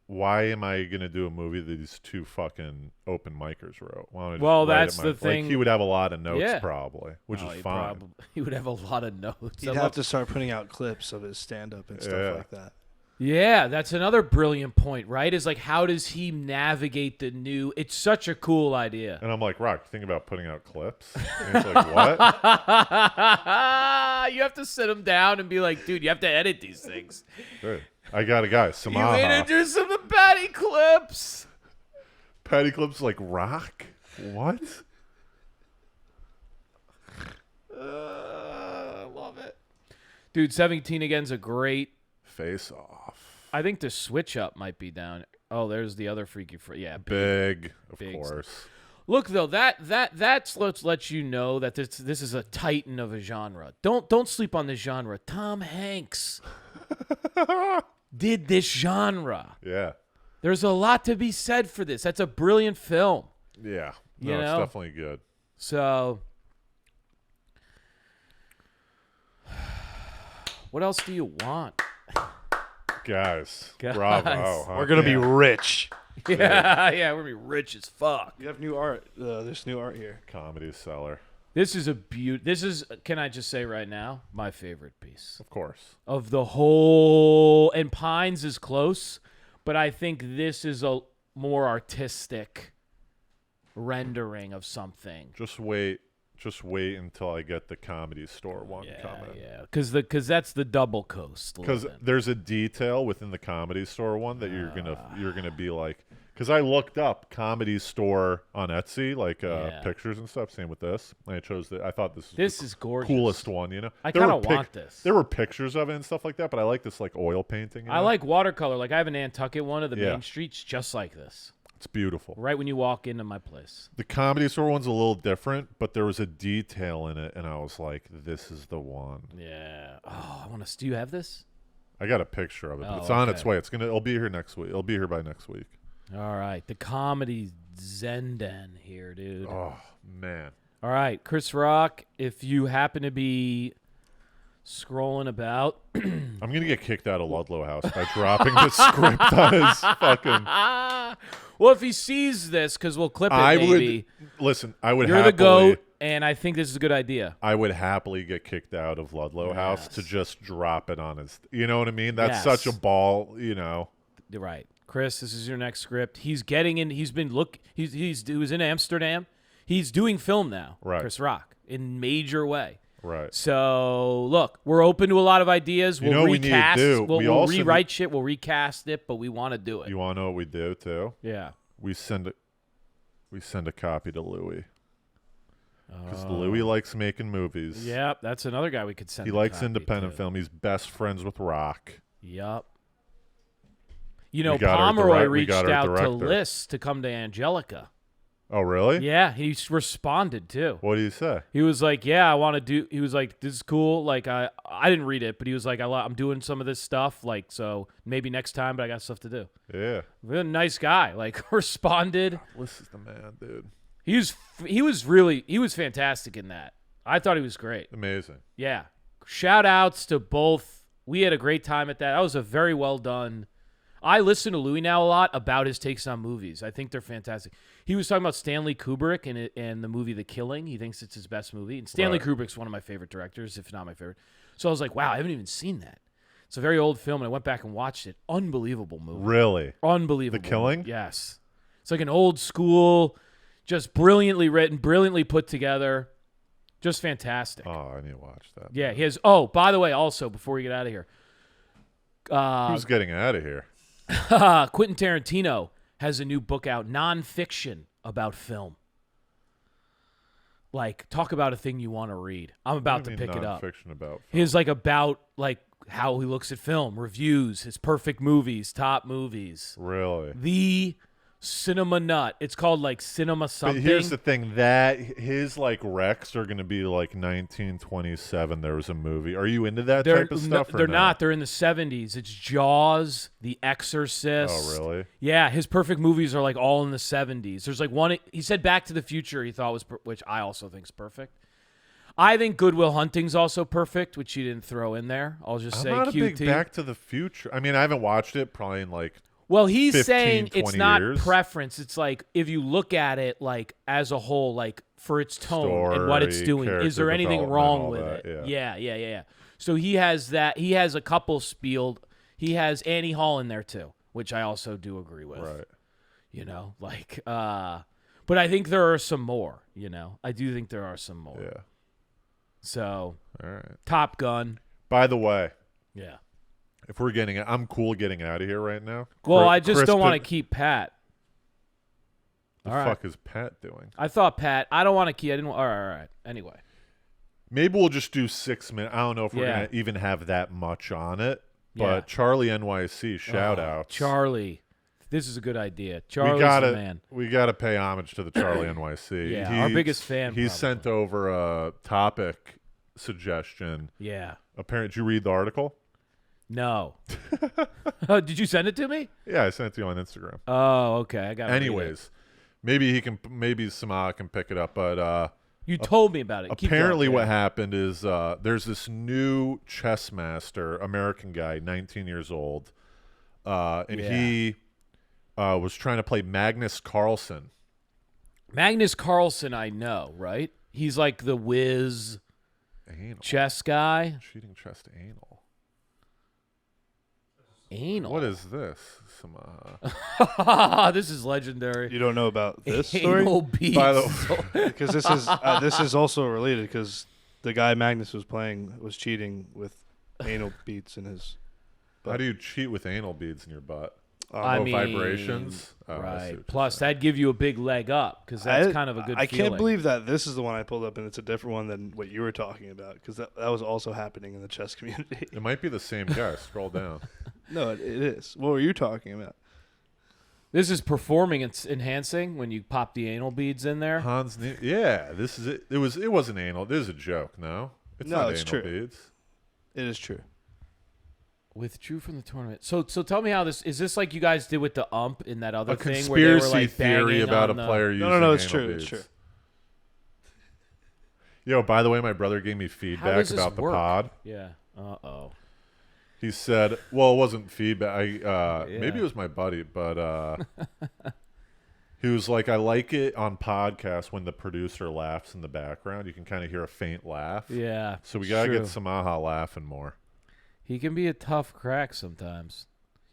[SPEAKER 1] why am I going to do a movie that these two fucking open micers wrote? Why don't I just
[SPEAKER 2] Well,
[SPEAKER 1] write
[SPEAKER 2] that's
[SPEAKER 1] it
[SPEAKER 2] the thing.
[SPEAKER 1] Like, he would have a lot of notes
[SPEAKER 2] Yeah.
[SPEAKER 1] probably, which is fine.
[SPEAKER 2] He would have a lot of notes.
[SPEAKER 3] He'd have to start putting out clips of his stand-up and stuff like that.
[SPEAKER 2] Yeah, that's another brilliant point, right? Is like, how does he navigate the new? It's such a cool idea.
[SPEAKER 1] And I'm like, Rock, think about putting out clips? And he's like, what?
[SPEAKER 2] You have to sit him down and be like, dude, you have to edit these things.
[SPEAKER 1] Dude, I got a guy,
[SPEAKER 2] You
[SPEAKER 1] Samaha.
[SPEAKER 2] introduce him to Patty Clips.
[SPEAKER 1] Patty clips like Rock? What?
[SPEAKER 2] I love it. Dude, 17 again's a great.
[SPEAKER 1] Face off.
[SPEAKER 2] I think the switch up might be down. Oh, there's the other freaky yeah,
[SPEAKER 1] Big, of
[SPEAKER 2] Big
[SPEAKER 1] course.
[SPEAKER 2] Look though, that's let's let you know that this is a titan of a genre. Don't sleep on this genre. Tom Hanks did this genre.
[SPEAKER 1] Yeah.
[SPEAKER 2] There's a lot to be said for this. That's a brilliant film.
[SPEAKER 1] Yeah.
[SPEAKER 2] You
[SPEAKER 1] No, it's
[SPEAKER 2] know?
[SPEAKER 1] definitely good.
[SPEAKER 2] So, what else do you want?
[SPEAKER 1] Guys,
[SPEAKER 2] Guys.
[SPEAKER 1] bravo. Huh?
[SPEAKER 3] We're gonna be rich.
[SPEAKER 2] Yeah, we're gonna be rich as fuck.
[SPEAKER 3] You have new art. There's new art here.
[SPEAKER 1] Comedy seller.
[SPEAKER 2] This is a This is, can I just say right now, my favorite piece
[SPEAKER 1] Of course.
[SPEAKER 2] of the whole. And Pines is close, but I think this is a more artistic rendering of something.
[SPEAKER 1] Just wait until I get the Comedy Store one coming.
[SPEAKER 2] Yeah, because that's the double coast.
[SPEAKER 1] Because there's a detail within the Comedy Store one that you're gonna be like. Because I looked up Comedy Store on Etsy, like pictures and stuff. Same with this. And I chose I thought this
[SPEAKER 2] is gorgeous.
[SPEAKER 1] coolest one. You know,
[SPEAKER 2] I
[SPEAKER 1] There
[SPEAKER 2] kind
[SPEAKER 1] were
[SPEAKER 2] of want this.
[SPEAKER 1] There were pictures of it and stuff like that, but I like this like oil painting. You
[SPEAKER 2] I
[SPEAKER 1] know?
[SPEAKER 2] like watercolor. Like I have a Nantucket one of the
[SPEAKER 1] Yeah.
[SPEAKER 2] main streets just like this.
[SPEAKER 1] It's beautiful.
[SPEAKER 2] Right when you walk into my place.
[SPEAKER 1] The Comedy Store one's a little different, but there was a detail in it, and I was like, "This is the one."
[SPEAKER 2] Yeah. Oh, I want to. Do you have this?
[SPEAKER 1] I got a picture of it, but
[SPEAKER 2] Oh,
[SPEAKER 1] it's on
[SPEAKER 2] okay.
[SPEAKER 1] its way. It'll be here next week. It'll be here by next week.
[SPEAKER 2] All right, the comedy Zenden here, dude.
[SPEAKER 1] Oh man,
[SPEAKER 2] All right, Chris Rock. If you happen to be scrolling about,
[SPEAKER 1] I'm gonna get kicked out of Ludlow House by dropping the script on his fucking.
[SPEAKER 2] well, if he sees this, because we'll clip it,
[SPEAKER 1] I
[SPEAKER 2] maybe.
[SPEAKER 1] would listen. I would.
[SPEAKER 2] You're
[SPEAKER 1] happily,
[SPEAKER 2] the goat, and I think this is a good idea.
[SPEAKER 1] I would happily get kicked out of Ludlow House to
[SPEAKER 2] Yes.
[SPEAKER 1] just drop it on his. You know what I mean? That's
[SPEAKER 2] Yes.
[SPEAKER 1] such a ball. You know.
[SPEAKER 2] You're right, Chris. This is your next script. He's getting in. He was in Amsterdam. He's doing film now.
[SPEAKER 1] Right.
[SPEAKER 2] Chris Rock in major way.
[SPEAKER 1] Right.
[SPEAKER 2] So look, we're open to a lot of ideas.
[SPEAKER 1] You
[SPEAKER 2] We'll
[SPEAKER 1] know what we need to
[SPEAKER 2] recast.
[SPEAKER 1] do?
[SPEAKER 2] We'll,
[SPEAKER 1] We
[SPEAKER 2] we'll
[SPEAKER 1] also
[SPEAKER 2] rewrite shit. We'll recast it, but we want to do it.
[SPEAKER 1] You want to know what we do too?
[SPEAKER 2] Yeah.
[SPEAKER 1] We send a copy to Louis because
[SPEAKER 2] Oh.
[SPEAKER 1] Louis likes making movies.
[SPEAKER 2] Yep. That's another guy we could send.
[SPEAKER 1] He
[SPEAKER 2] a
[SPEAKER 1] likes
[SPEAKER 2] copy
[SPEAKER 1] independent
[SPEAKER 2] to.
[SPEAKER 1] film. He's best friends with Rock.
[SPEAKER 2] Yep. You know,
[SPEAKER 1] We got our
[SPEAKER 2] Pomeroy
[SPEAKER 1] we
[SPEAKER 2] reached
[SPEAKER 1] got our
[SPEAKER 2] out to
[SPEAKER 1] director.
[SPEAKER 2] Liz to come to Angelica.
[SPEAKER 1] Oh, really?
[SPEAKER 2] Yeah, he responded too.
[SPEAKER 1] What do you say?
[SPEAKER 2] He was like, "Yeah, I want to do." He was like, "This is cool." Like, I didn't read it, but he was like, "I'm doing some of this stuff. Like, so maybe next time, but I got stuff to do."
[SPEAKER 1] Yeah.
[SPEAKER 2] Really nice guy. Like, responded.
[SPEAKER 1] This is the man, dude.
[SPEAKER 2] He was fantastic in that. I thought he was great.
[SPEAKER 1] Amazing.
[SPEAKER 2] Yeah. Shout outs to both. We had a great time at that. That was a very well done. I listen to Louis now a lot about his takes on movies. I think they're fantastic. He was talking about Stanley Kubrick and the movie The Killing. He thinks it's his best movie. And Stanley
[SPEAKER 1] Right.
[SPEAKER 2] Kubrick's one of my favorite directors, if not my favorite. So I was like, wow, I haven't even seen that. It's a very old film, and I went back and watched it. Unbelievable movie.
[SPEAKER 1] Really?
[SPEAKER 2] Unbelievable.
[SPEAKER 1] The Killing?
[SPEAKER 2] movie. Yes. It's like an old school, just brilliantly written, brilliantly put together. Just fantastic.
[SPEAKER 1] Oh, I need to watch that.
[SPEAKER 2] Yeah, he has. Oh, by the way, also before we get out of here,
[SPEAKER 1] Who's getting out of here?
[SPEAKER 2] Quentin Tarantino has a new book out, nonfiction about film. Like, talk about a thing you want to read. I'm about to pick it up.
[SPEAKER 1] Nonfiction about film?
[SPEAKER 2] His about how he looks at film, reviews, his perfect movies, top movies.
[SPEAKER 1] Really?
[SPEAKER 2] The Cinema Nut. It's called Cinema something.
[SPEAKER 1] But here's the thing, that his recs are going to be 1927. There was a movie. Are you into that type of stuff?
[SPEAKER 2] They're not. They're in the 70s. It's Jaws, The Exorcist.
[SPEAKER 1] Oh, really?
[SPEAKER 2] Yeah, his perfect movies are all in the 70s. There's one. He said Back to the Future. He thought was, which I also think is perfect. I think Good Will Hunting's also perfect, which he didn't throw in there. I'll just say
[SPEAKER 1] I'm not a
[SPEAKER 2] QT.
[SPEAKER 1] big Back to the Future. I mean, I haven't watched it probably in
[SPEAKER 2] Well, he's
[SPEAKER 1] 15,
[SPEAKER 2] saying it's
[SPEAKER 1] 20
[SPEAKER 2] not
[SPEAKER 1] years.
[SPEAKER 2] preference. It's if you look at it as a whole, for its tone and what it's
[SPEAKER 1] Story,
[SPEAKER 2] doing, is there
[SPEAKER 1] character
[SPEAKER 2] anything
[SPEAKER 1] development,
[SPEAKER 2] wrong
[SPEAKER 1] all
[SPEAKER 2] with
[SPEAKER 1] that,
[SPEAKER 2] it?
[SPEAKER 1] yeah.
[SPEAKER 2] Yeah. So he has that. He has a couple spieled. He has Annie Hall in there too, which I also do agree with.
[SPEAKER 1] Right.
[SPEAKER 2] But I think there are some more. I do think there are some more.
[SPEAKER 1] Yeah.
[SPEAKER 2] So,
[SPEAKER 1] All right.
[SPEAKER 2] Top Gun.
[SPEAKER 1] By the way,
[SPEAKER 2] Yeah.
[SPEAKER 1] if we're I'm cool getting out of here right now.
[SPEAKER 2] Well, I just
[SPEAKER 1] Chris
[SPEAKER 2] don't want to
[SPEAKER 1] put-
[SPEAKER 2] keep Pat.
[SPEAKER 1] The
[SPEAKER 2] All right.
[SPEAKER 1] fuck is Pat doing?
[SPEAKER 2] I thought Pat. I don't want to keep. I didn't. All right. Anyway.
[SPEAKER 1] Maybe we'll just do 6 minutes. I don't know if we're
[SPEAKER 2] Yeah.
[SPEAKER 1] going to even have that much on it. But
[SPEAKER 2] Yeah.
[SPEAKER 1] Charlie NYC, shout out.
[SPEAKER 2] Charlie. This is a good idea. Charlie's the man.
[SPEAKER 1] We gotta pay homage to the Charlie NYC.
[SPEAKER 2] Yeah, our biggest fan,
[SPEAKER 1] He
[SPEAKER 2] probably.
[SPEAKER 1] sent over a topic suggestion.
[SPEAKER 2] Yeah.
[SPEAKER 1] Apparently, did you read the article?
[SPEAKER 2] No. Oh, did you send it to me?
[SPEAKER 1] Yeah, I sent it to you on Instagram.
[SPEAKER 2] Oh, okay. I got it.
[SPEAKER 1] Anyways, maybe Samah can pick it up. But
[SPEAKER 2] You told me about it. Keep
[SPEAKER 1] apparently,
[SPEAKER 2] going.
[SPEAKER 1] what happened is there's this new chess master, American guy, 19 years old, and
[SPEAKER 2] Yeah.
[SPEAKER 1] he was trying to play Magnus Carlsen.
[SPEAKER 2] Magnus Carlsen, I know, right? He's the whiz
[SPEAKER 1] Anal.
[SPEAKER 2] chess guy.
[SPEAKER 1] Cheating chess to anal.
[SPEAKER 2] Anal.
[SPEAKER 1] What is this? Some,
[SPEAKER 2] This is legendary.
[SPEAKER 3] You don't know about this story?
[SPEAKER 2] Anal beats.
[SPEAKER 1] By the
[SPEAKER 3] Because this is also related because the guy Magnus was playing was cheating with anal beats in his.
[SPEAKER 1] how do you cheat with anal beads in your butt?
[SPEAKER 2] I mean,
[SPEAKER 1] vibrations. Oh, I see what
[SPEAKER 2] right.
[SPEAKER 1] you're
[SPEAKER 2] Plus,
[SPEAKER 1] saying.
[SPEAKER 2] that'd give you a big leg up because that's kind of a good
[SPEAKER 3] I
[SPEAKER 2] feeling.
[SPEAKER 3] can't believe that this is the one I pulled up and it's a different one than what you were talking about because that was also happening in the chess community.
[SPEAKER 1] It might be the same guy. Scroll down.
[SPEAKER 3] No, it is. What were you talking about?
[SPEAKER 2] This is performance enhancing when you pop the anal beads in there.
[SPEAKER 1] Yeah, this is it. It wasn't anal. This is a joke. No, it's
[SPEAKER 3] No,
[SPEAKER 1] not
[SPEAKER 3] it's
[SPEAKER 1] anal
[SPEAKER 3] true.
[SPEAKER 1] beads.
[SPEAKER 3] It is true.
[SPEAKER 2] Withdrew from the tournament. So tell me how this is. This like you guys did with the ump in that other
[SPEAKER 1] A
[SPEAKER 2] thing where they were
[SPEAKER 1] conspiracy theory
[SPEAKER 2] banging
[SPEAKER 1] about a
[SPEAKER 2] on the-
[SPEAKER 1] player using
[SPEAKER 3] No, it's
[SPEAKER 1] anal
[SPEAKER 3] true.
[SPEAKER 1] beads.
[SPEAKER 3] It's true.
[SPEAKER 1] Yo, by the way, my brother gave me
[SPEAKER 2] How
[SPEAKER 1] feedback
[SPEAKER 2] does this
[SPEAKER 1] about the
[SPEAKER 2] work?
[SPEAKER 1] pod.
[SPEAKER 2] Yeah. Uh-oh.
[SPEAKER 1] He said, well, it wasn't feedback.
[SPEAKER 2] Yeah.
[SPEAKER 1] Maybe it was my buddy, but he was like, I like it on podcasts when the producer laughs in the background. You can kind of hear a faint laugh.
[SPEAKER 2] Yeah.
[SPEAKER 1] So we got to get
[SPEAKER 2] true.
[SPEAKER 1] Samaha laughing more.
[SPEAKER 2] He can be a tough crack sometimes.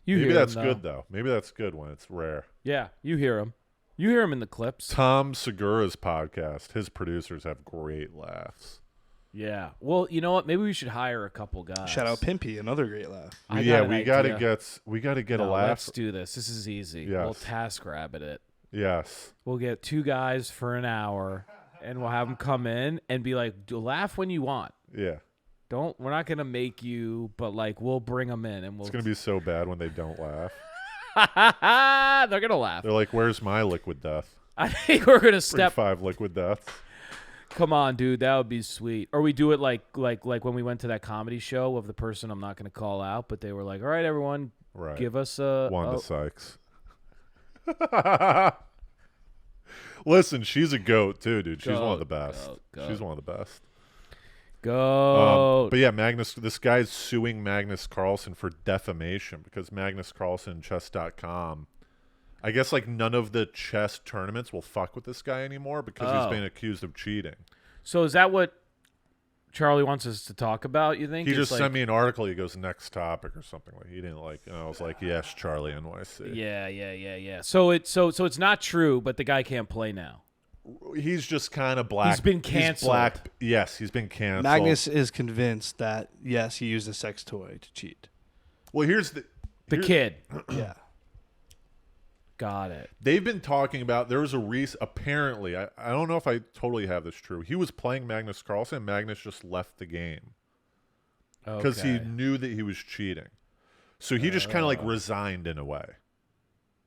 [SPEAKER 2] You
[SPEAKER 1] Maybe
[SPEAKER 2] hear
[SPEAKER 1] that's
[SPEAKER 2] him,
[SPEAKER 1] good, though. Maybe that's good when it's rare.
[SPEAKER 2] Yeah, you hear him. You hear him in the clips.
[SPEAKER 1] Tom Segura's podcast, his producers have great laughs.
[SPEAKER 2] Yeah. Well, you know what? Maybe we should hire a couple guys.
[SPEAKER 3] Shout out Pimpy, another great laugh.
[SPEAKER 2] I
[SPEAKER 1] Yeah,
[SPEAKER 2] got an
[SPEAKER 1] we got to
[SPEAKER 2] idea.
[SPEAKER 1] get a
[SPEAKER 2] No,
[SPEAKER 1] laugh.
[SPEAKER 2] Let's do this. This is easy.
[SPEAKER 1] Yes.
[SPEAKER 2] We'll task rabbit it.
[SPEAKER 1] Yes.
[SPEAKER 2] We'll get two guys for an hour, and we'll have them come in and be like, laugh when you want.
[SPEAKER 1] Yeah.
[SPEAKER 2] We're not gonna make you, but like we'll bring them in and we'll.
[SPEAKER 1] It's going to be so bad when they don't laugh.
[SPEAKER 2] They're gonna laugh.
[SPEAKER 1] They're like, where's my liquid death?
[SPEAKER 2] I think we're gonna
[SPEAKER 1] Bring
[SPEAKER 2] step.
[SPEAKER 1] 5 liquid deaths.
[SPEAKER 2] Come on, dude, that would be sweet. Or we do it like when we went to that comedy show of the person I'm not gonna call out, but they were like, all right, everyone,
[SPEAKER 1] Right.
[SPEAKER 2] give us a
[SPEAKER 1] Wanda Sykes. Listen, she's a goat too, dude. She's one of the
[SPEAKER 2] Goat,
[SPEAKER 1] best.
[SPEAKER 2] goat,
[SPEAKER 1] She's
[SPEAKER 2] goat.
[SPEAKER 1] one of the best.
[SPEAKER 2] go.
[SPEAKER 1] But yeah, this guy's suing Magnus Carlsen for defamation because Magnus Carlsen, chess.com, I guess like none of the chess tournaments will fuck with this guy anymore because he's been accused of cheating.
[SPEAKER 2] So is that what Charlie wants us to talk about? You think
[SPEAKER 1] He
[SPEAKER 2] It's
[SPEAKER 1] just
[SPEAKER 2] like-
[SPEAKER 1] sent me an article. He goes, next topic or something like. He didn't like. And I was like, yes, Charlie NYC.
[SPEAKER 2] Yeah. So it's not true, but the guy can't play now.
[SPEAKER 1] He's just kind of black.
[SPEAKER 2] He's been canceled.
[SPEAKER 1] Black. Yes, he's been canceled.
[SPEAKER 3] Magnus is convinced that, yes, he used a sex toy to cheat.
[SPEAKER 1] Well, here's
[SPEAKER 2] The kid.
[SPEAKER 3] Yeah.
[SPEAKER 2] Got it.
[SPEAKER 1] They've been talking about, there was a apparently, I don't know if I totally have this true. He was playing Magnus Carlsen. Magnus just left the game because he knew that he was cheating. So he just kind of like resigned in a way.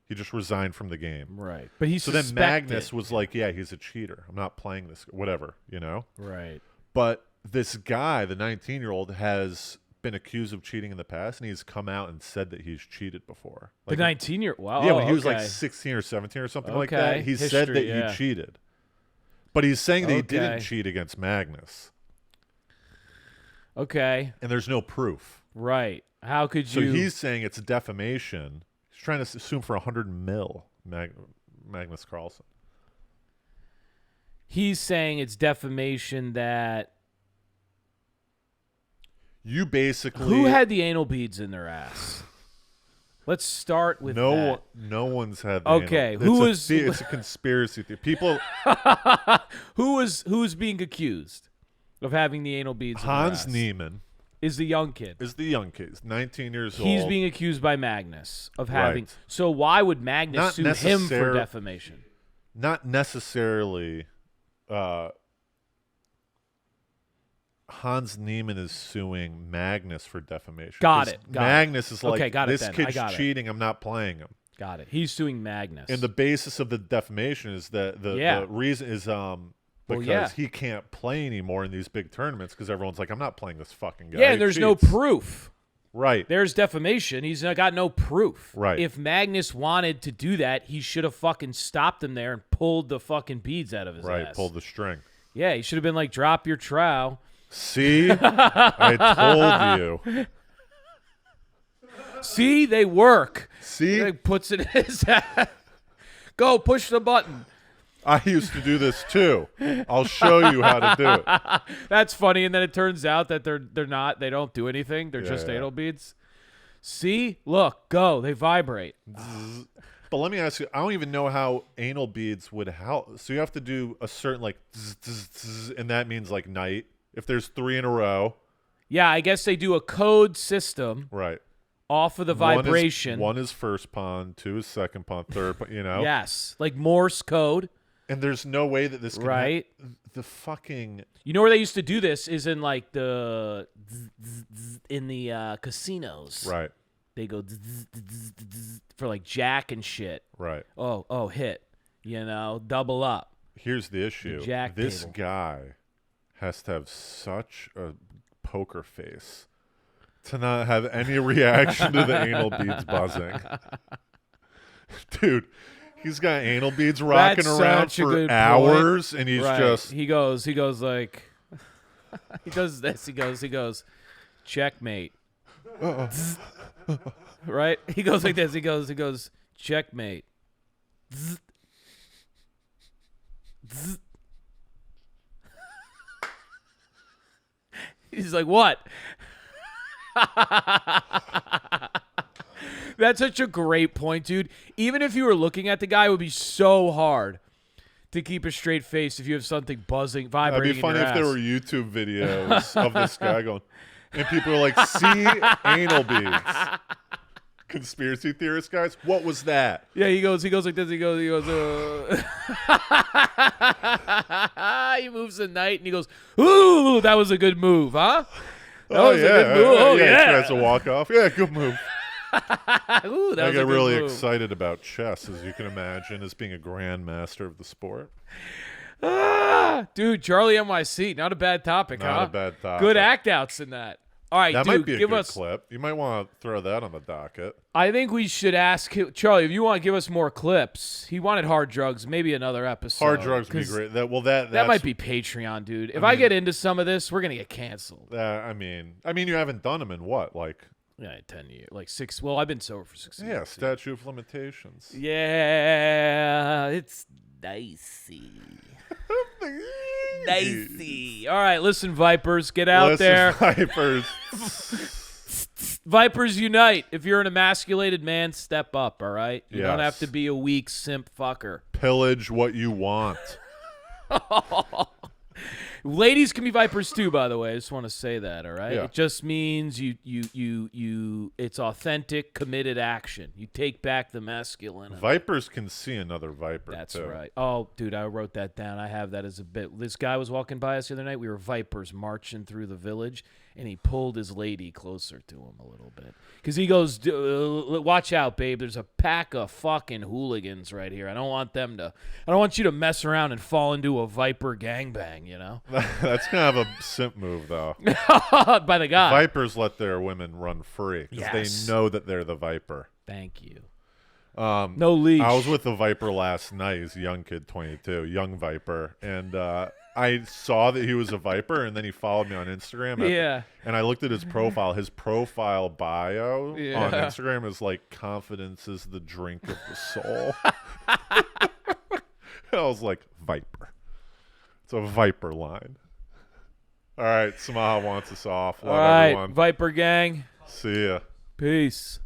[SPEAKER 1] He just resigned from the game.
[SPEAKER 2] Right. But he
[SPEAKER 1] So then Magnus was like, yeah, he's a cheater. I'm not playing this, whatever, you know?
[SPEAKER 2] Right.
[SPEAKER 1] But this guy, the 19-year-old, has been accused of cheating in the past, and he's come out and said that he's cheated before.
[SPEAKER 2] The 19-year, wow.
[SPEAKER 1] Yeah, when he was like 16 or 17 or something like that, he said that he cheated. But he's saying that he didn't cheat against Magnus.
[SPEAKER 2] Okay.
[SPEAKER 1] And there's no proof.
[SPEAKER 2] Right. How could you?
[SPEAKER 1] So he's saying it's defamation. He's trying to assume for $100 million Magnus Carlsen.
[SPEAKER 2] He's saying it's defamation that.
[SPEAKER 1] You basically.
[SPEAKER 2] Who had the anal beads in their ass? Let's start with that.
[SPEAKER 1] No one's had.
[SPEAKER 2] Okay,
[SPEAKER 1] it's a conspiracy theory. People.
[SPEAKER 2] who was being accused of having the anal beads?
[SPEAKER 1] Hans
[SPEAKER 2] in their ass?
[SPEAKER 1] Niemann
[SPEAKER 2] is the young kid.
[SPEAKER 1] He's 19 years old.
[SPEAKER 2] He's being accused by Magnus of having. Right. So why would Magnus sue him for defamation?
[SPEAKER 1] Not necessarily. Hans Niemann is suing Magnus for defamation.
[SPEAKER 2] Got it.
[SPEAKER 1] Magnus is like,
[SPEAKER 2] okay,
[SPEAKER 1] this kid's cheating. I'm not playing him.
[SPEAKER 2] Got it. He's suing Magnus.
[SPEAKER 1] And the basis of the defamation is that the reason is because he can't play anymore in these big tournaments because everyone's like, I'm not playing this fucking guy.
[SPEAKER 2] Yeah, and there's no proof.
[SPEAKER 1] Right.
[SPEAKER 2] There's defamation. He's got no proof.
[SPEAKER 1] Right.
[SPEAKER 2] If Magnus wanted to do that, he should have fucking stopped him there and pulled the fucking beads out of his ass.
[SPEAKER 1] Right, pulled the string.
[SPEAKER 2] Yeah, he should have been like, drop your trowel.
[SPEAKER 1] See? I told you.
[SPEAKER 2] See? They work.
[SPEAKER 1] See?
[SPEAKER 2] He puts it in his ass. Go, push the button.
[SPEAKER 1] I used to do this too. I'll show you how to do it.
[SPEAKER 2] That's funny, and then it turns out that they don't do anything. They're just anal beads. See? Look, go. They vibrate.
[SPEAKER 1] But let me ask you, I don't even know how anal beads would help. So you have to do a certain like and that means like night. If there's 3 in a row.
[SPEAKER 2] Yeah, I guess they do a code system.
[SPEAKER 1] Right.
[SPEAKER 2] Off of the vibration.
[SPEAKER 1] One is first pawn, 2 is second pawn, third pawn, you know?
[SPEAKER 2] Yes. Like Morse code.
[SPEAKER 1] And there's no way that this can the fucking...
[SPEAKER 2] You know where they used to do this is in like in the casinos.
[SPEAKER 1] Right.
[SPEAKER 2] They go for like jack and shit.
[SPEAKER 1] Right.
[SPEAKER 2] Oh, hit. You know, double up.
[SPEAKER 1] Here's the issue. This guy has to have such a poker face to not have any reaction to the anal beads buzzing. Dude, he's got anal beads rocking around for hours, and he's just...
[SPEAKER 2] He goes like... he does this. He goes, checkmate. Right? He goes like this. He goes, checkmate. He's like, what? That's such a great point, dude. Even if you were looking at the guy, it would be so hard to keep a straight face if you have something buzzing, vibrating.
[SPEAKER 1] It'd be funny
[SPEAKER 2] in your
[SPEAKER 1] if there were YouTube videos of this guy going, and people are like, see anal beads. Conspiracy theorist guys, what was that?
[SPEAKER 2] Yeah, he goes like this. He goes. He moves the night and he goes, ooh, that was a good move, huh? That was a good move. Oh,
[SPEAKER 1] yeah. He tries to walk off. Yeah, good move.
[SPEAKER 2] Ooh, that
[SPEAKER 1] I
[SPEAKER 2] was
[SPEAKER 1] get
[SPEAKER 2] a good
[SPEAKER 1] really
[SPEAKER 2] move.
[SPEAKER 1] excited about chess, as you can imagine, as being a grandmaster of the sport.
[SPEAKER 2] Dude, Charlie NYC, not a bad topic,
[SPEAKER 1] Not a bad topic.
[SPEAKER 2] Good act outs in that. All right,
[SPEAKER 1] that
[SPEAKER 2] dude,
[SPEAKER 1] might be a
[SPEAKER 2] give
[SPEAKER 1] good
[SPEAKER 2] us
[SPEAKER 1] clip. You might want to throw that on the docket.
[SPEAKER 2] I think we should ask Charlie if you want to give us more clips. He wanted hard drugs, maybe another episode.
[SPEAKER 1] Hard drugs would be great.
[SPEAKER 2] That might be Patreon, dude. If I get into some of this, we're gonna get canceled.
[SPEAKER 1] I mean, you haven't done them in what, like?
[SPEAKER 2] Yeah, 10 years, like 6. Well, I've been sober for 6 years.
[SPEAKER 1] Yeah, statute of limitations.
[SPEAKER 2] Yeah, it's dicey. Dicey. All right, listen, Vipers, get out there.
[SPEAKER 1] Vipers.
[SPEAKER 2] Vipers unite. If you're an emasculated man, step up, all right? You don't have
[SPEAKER 1] Yes.
[SPEAKER 2] to be a weak simp fucker.
[SPEAKER 1] Pillage what you want.
[SPEAKER 2] Ladies can be vipers too, by the way. I just want to say that, all right?
[SPEAKER 1] Yeah.
[SPEAKER 2] It just means it's authentic, committed action. You take back the masculine.
[SPEAKER 1] Vipers can see another viper.
[SPEAKER 2] That's
[SPEAKER 1] too.
[SPEAKER 2] right. Oh, dude, I wrote that down. I have that as a bit. This guy was walking by us the other night. We were vipers marching through the village, and he pulled his lady closer to him a little bit. Because he goes, watch out, babe. There's a pack of fucking hooligans right here. I don't want you to mess around and fall into a viper gangbang, you know?
[SPEAKER 1] That's kind of a simp move, though.
[SPEAKER 2] By the guy.
[SPEAKER 1] Vipers let their women run free because
[SPEAKER 2] Yes.
[SPEAKER 1] they know that they're the viper.
[SPEAKER 2] Thank you. No leash.
[SPEAKER 1] I was with a viper last night. He's a young kid, 22, young viper, and I saw that he was a viper, and then he followed me on Instagram.
[SPEAKER 2] Yeah.
[SPEAKER 1] And I looked at his profile. His profile bio
[SPEAKER 2] Yeah.
[SPEAKER 1] on Instagram is like, confidence is the drink of the soul. I was like, viper. It's a viper line. All right, Samaha wants us off. Love
[SPEAKER 2] All right,
[SPEAKER 1] everyone.
[SPEAKER 2] Viper Gang.
[SPEAKER 1] See ya.
[SPEAKER 2] Peace.